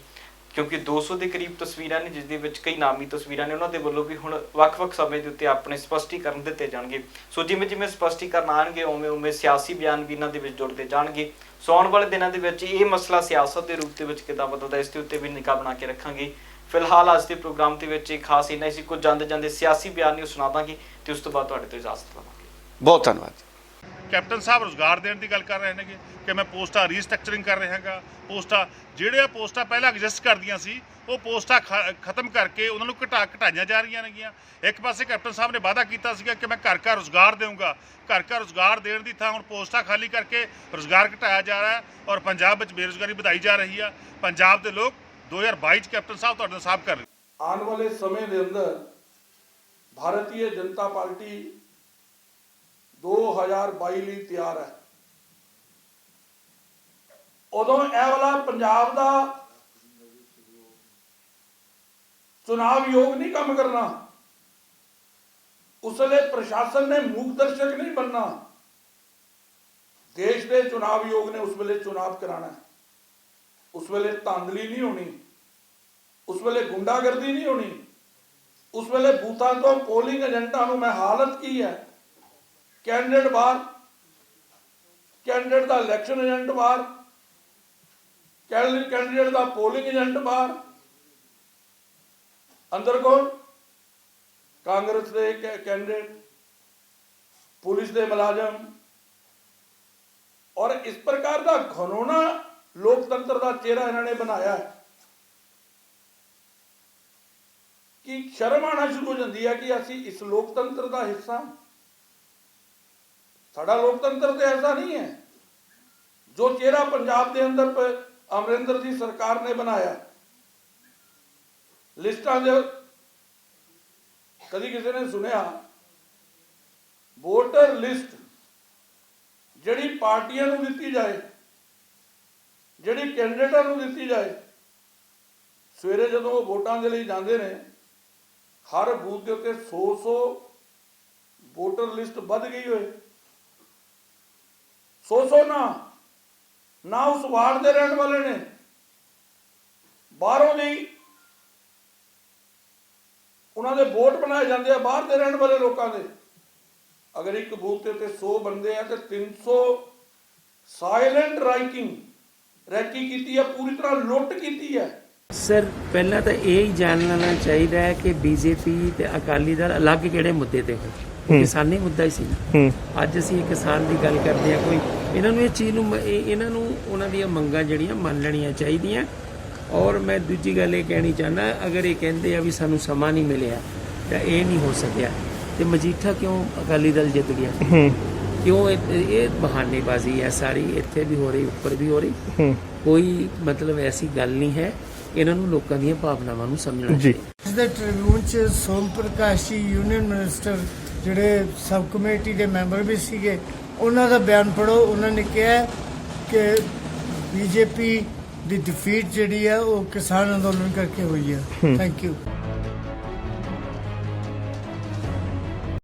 ਕਿਉਂਕਿ 200 ਦੇ ਕਰੀਬ ਤਸਵੀਰਾਂ ਨੇ ਜਿਸ ਦੇ ਵਿੱਚ ਕਈ ਨਾਮੀ ਤਸਵੀਰਾਂ ਨੇ। ਉਹਨਾਂ ਦੇ ਵੱਲੋਂ ਵੀ ਹੁਣ ਵੱਖ-ਵੱਖ ਸਮੇਂ ਦੇ ਉੱਤੇ ਆਪਣੇ ਸਪਸ਼ਟੀਕਰਨ ਦਿੱਤੇ ਜਾਣਗੇ। ਸੋ ਜਿਵੇਂ ਸਪਸ਼ਟੀਕਰਨ ਆਉਣਗੇ ਉਵੇਂ ਸਿਆਸੀ ਬਿਆਨ ਵੀ ਇਹਨਾਂ ਦੇ ਵਿੱਚ ਜੁੜਦੇ ਜਾਣਗੇ। ਸੋ ਆਉਣ ਵਾਲੇ ਦਿਨਾਂ ਦੇ ਵਿੱਚ ਇਹ ਮਸਲਾ ਸਿਆਸਤ ਦੇ ਰੂਪ ਦੇ ਵਿੱਚ ਕਿੱਦਾਂ ਬਦਲਦਾ, ਇਸ ਦੇ ਉੱਤੇ ਵੀ ਨਿਗਾਹ ਬਣਾ ਕੇ ਰੱਖਾਂਗੇ। ਫਿਲਹਾਲ ਅੱਜ ਦੇ ਪ੍ਰੋਗਰਾਮ ਦੇ ਵਿੱਚ ਖਾਸ ਇੰਨਾ ਹੀ ਸੀ। ਕੁਝ ਜਾਂਦੇ ਸਿਆਸੀ ਬਿਆਨ ਨਹੀਂ ਸੁਣਾ ਦਾਂਗੇ ਤੇ ਉਸ ਤੋਂ ਬਾਅਦ ਤੁਹਾਡੇ ਤੋਂ ਇਜਾਜ਼ਤ ਲਵਾਂਗੇ। ਬਹੁਤ ਧੰਨਵਾਦ। ਕੈਪਟਨ ਸਾਹਿਬ ਰੁਜ਼ਗਾਰ ਦੇਣ ਦੀ ਗੱਲ ਕਰ ਰਹੇ ਨੇਗੇ ਕਿ ਮੈਂ ਪੋਸਟਾਂ ਰੀਸਟਰਕਚਰਿੰਗ ਕਰ ਰਿਹਾ ਹੈਗਾ। ਪੋਸਟਾਂ ਜਿਹੜੀਆਂ ਪੋਸਟਾਂ ਪਹਿਲਾਂ ਐਗਜ਼ਿਸਟ ਕਰਦੀਆਂ ਸੀ ਉਹ ਪੋਸਟਾਂ ਖਤਮ ਕਰਕੇ ਉਹਨਾਂ ਨੂੰ ਘਟਾਈਆਂ ਜਾ ਰਹੀਆਂ ਨੇਗੀਆਂ। ਇੱਕ ਪਾਸੇ ਕੈਪਟਨ ਸਾਹਿਬ ਨੇ ਵਾਅਦਾ ਕੀਤਾ ਸੀਗਾ ਕਿ ਮੈਂ ਘਰ ਘਰ ਰੁਜ਼ਗਾਰ ਦੇਵਾਂਗਾ, ਘਰ ਘਰ ਰੁਜ਼ਗਾਰ ਦੇਣ ਦੀ ਥਾਂ ਹੁਣ ਪੋਸਟਾਂ ਖਾਲੀ ਕਰਕੇ ਰੁਜ਼ਗਾਰ ਘਟਾਇਆ ਜਾ ਰਿਹਾ ਹੈ ਔਰ ਪੰਜਾਬ ਵਿੱਚ ਬੇਰੁਜ਼ਗਾਰੀ ਵਧਾਈ ਜਾ ਰਹੀ ਆ। ਪੰਜਾਬ ਦੇ ਲੋਕ 2022 ਚ ਕੈਪਟਨ ਸਾਹਿਬ ਤੁਹਾਡੇ ਨਾਲ ਸਾਫ਼ ਕਰ ਰਹੇ। ਆਉਣ ਵਾਲੇ ਸਮੇਂ ਦੇ ਅੰਦਰ ਭਾਰਤੀ ਜਨਤਾ ਪਾਰਟੀ 2022 ਲਈ ਤਿਆਰ ਹੈ। ਉਦੋਂ ਇਹ ਵਾਲਾ ਪੰਜਾਬ ਦਾ ਚੁਣਾਵ ਯੋਗ ਨਹੀਂ ਕੰਮ ਕਰਨਾ, ਉਸ ਵੇਲੇ ਪ੍ਰਸ਼ਾਸਨ ਨੇ ਮੂਕ ਦਰਸ਼ਕ ਨਹੀਂ ਬਣਨਾ। ਦੇਸ਼ ਦੇ ਚੁਣਾਵ ਯੋਗ ਨੇ ਉਸ ਵੇਲੇ ਚੁਣਾਵ ਕਰਾਣਾ। ਉਸ ਵੇਲੇ ਧਾਂਦਲੀ ਨਹੀਂ ਹੋਣੀ, ਉਸ ਵੇਲੇ ਗੁੰਡਾਗਰਦੀ ਨਹੀਂ ਹੋਣੀ। ਉਸ ਵੇਲੇ ਬੂਥਾਂ ਤੋਂ ਪੋਲਿੰਗ ਏਜੰਟਾਂ ਨੂੰ ਮੈਂ ਹਾਲਤ ਕੀ ਹੈ, ਕੈਂਡੀਡੇਟ ਬਾਹਰ, ਕੈਂਡੀਡੇਟ ਦਾ ਇਲੈਕਸ਼ਨ ਏਜੰਟ ਬਾਹਰ, ਕੈਂਡੀਡੇਟ ਦਾ ਪੋਲਿੰਗ ਏਜੰਟ ਬਾਹਰ, ਅੰਦਰ ਕੌਣ? ਕਾਂਗਰਸ ਦੇ ਕੈਂਡੀਡੇਟ, ਪੁਲਿਸ ਦੇ ਮੁਲਾਜ਼ਮ। ਔਰ ਇਸ ਪ੍ਰਕਾਰ ਦਾ ਘਨੌਣਾ ਲੋਕਤੰਤਰ ਦਾ ਚਿਹਰਾ ਇਹਨਾਂ ਨੇ ਬਣਾਇਆ ਹੈ ਕਿ ਸ਼ਰਮ ਆਣਾ ਸ਼ੁਰੂ ਹੋ ਜਾਂਦੀ ਹੈ ਕਿ ਅਸੀਂ ਇਸ ਲੋਕਤੰਤਰ ਦਾ ਹਿੱਸਾ। ਸਾਡਾ ਲੋਕਤੰਤਰ ਤੇ ਐਸਾ ਨਹੀਂ ਹੈ। ਜੋ ਚਿਹਰਾ ਪੰਜਾਬ ਦੇ ਅੰਦਰ ਅਮਰਿੰਦਰ ਦੀ ਸਰਕਾਰ ਨੇ ਬਣਾਇਆ, ਲਿਸਟਾਂ ਦੇ, ਕਦੀ ਕਿਸੇ ਨੇ ਸੁਣਿਆ ਵੋਟਰ ਲਿਸਟ ਜਿਹੜੀ ਪਾਰਟੀਆਂ ਨੂੰ ਦਿੱਤੀ ਜਾਏ, ਜਿਹੜੀ ਕੈਂਡੀਡੇਟਾਂ ਨੂੰ ਦਿੱਤੀ ਜਾਏ, ਸਵੇਰੇ ਜਦੋਂ ਉਹ ਵੋਟਾਂ ਦੇ ਲਈ ਜਾਂਦੇ ਨੇ ਹਰ ਬੂਥ ਦੇ ਉੱਤੇ 100 ਵੋਟਰ ਲਿਸਟ ਵੱਧ ਗਈ ਹੋਏ। 100 ਨਾ ਉਸ ਵਾਰਡ ਦੇ ਰਹਿਣ ਵਾਲੇ ਨੇ, ਬਾਹਰੋਂ ਦੀ ਉਹਨਾਂ ਦੇ ਵੋਟ ਬਣਾਏ ਜਾਂਦੇ ਆ, ਬਾਹਰ ਦੇ ਰਹਿਣ ਵਾਲੇ ਲੋਕਾਂ ਦੇ। ਅਗਰ ਇੱਕ ਬੂਥ ਤੇ 100 ਬੰਦੇ ਆ ਤੇ 300 ਸਾਇਲੈਂਟ ਰੈਕੀ ਕੀਤੀ ਹੈ, ਪੂਰੀ ਤਰ੍ਹਾਂ ਲੁੱਟ ਕੀਤੀ ਹੈ। ਸਰ ਪਹਿਲਾਂ ਤਾਂ ਇਹ ਹੀ ਜਾਣ ਲੈਣਾ ਚਾਹੀਦਾ ਹੈ ਕਿ ਬੀਜੇਪੀ ਤੇ ਅਕਾਲੀ ਦਲ ਅਲੱਗ ਕਿਹੜੇ ਮੁੱਦੇ ਤੇ ਹੋਏ। ਕਿਸਾਨੀ ਮੁੱਦਾ ਹੀ ਸੀ। ਅੱਜ ਅਸੀਂ ਇਹ ਕਿਸਾਨ ਦੀ ਗੱਲ ਕਰਦੇ ਹਾਂ, ਕੋਈ ਇਹਨਾਂ ਨੂੰ ਇਹ ਚੀਜ਼ ਨੂੰ ਇਹਨਾਂ ਨੂੰ ਉਹਨਾਂ ਦੀਆਂ ਮੰਗਾਂ ਜਿਹੜੀਆਂ ਮੰਨ ਲੈਣੀਆਂ ਚਾਹੀਦੀਆਂ। ਔਰ ਮੈਂ ਦੂਜੀ ਗੱਲ ਇਹ ਕਹਿਣੀ ਚਾਹੁੰਦਾ, ਅਗਰ ਇਹ ਕਹਿੰਦੇ ਆ ਵੀ ਸਾਨੂੰ ਸਮਾਂ ਨਹੀਂ ਮਿਲਿਆ ਤਾਂ ਇਹ ਨਹੀਂ ਹੋ ਸਕਿਆ ਤੇ ਮਜੀਠਾ ਕਿਉਂ ਅਕਾਲੀ ਦਲ ਜਿੱਤ ਗਿਆ? ਕਿਉਂ? ਇਹ ਬਹਾਨੇਬਾਜ਼ੀ ਹੈ ਸਾਰੀ, ਇੱਥੇ ਵੀ ਹੋ ਰਹੀ, ਉੱਪਰ ਵੀ ਹੋ ਰਹੀ। ਕੋਈ ਮਤਲਬ ਐਸੀ ਗੱਲ ਨਹੀਂ ਹੈ। ਇਹਨਾਂ ਨੂੰ ਲੋਕਾਂ ਦੀਆਂ ਭਾਵਨਾਵਾਂ ਨੂੰ ਸਮਝਣਾ ਚਾਹੀਦਾ। ਇਸ ਦੇ ਟ੍ਰਿਬਿਊਨ 'ਚ ਸੋਮ ਪ੍ਰਕਾਸ਼ ਜੀ ਯੂਨੀਅਨ ਮਿਨਿਸਟਰ ਜਿਹੜੇ ਸਬ ਕਮੇਟੀ ਦੇ ਮੈਂਬਰ ਵੀ ਸੀਗੇ, ਉਹਨਾਂ ਦਾ ਬਿਆਨ ਪੜ੍ਹੋ। ਉਹਨਾਂ ਨੇ ਕਿਹਾ ਕਿ ਬੀਜੇਪੀ ਦੀ ਡਿਫੀਟ ਜਿਹੜੀ ਹੈ ਉਹ ਕਿਸਾਨ ਅੰਦੋਲਨ ਕਰਕੇ ਹੋਈ ਹੈ। Thank you.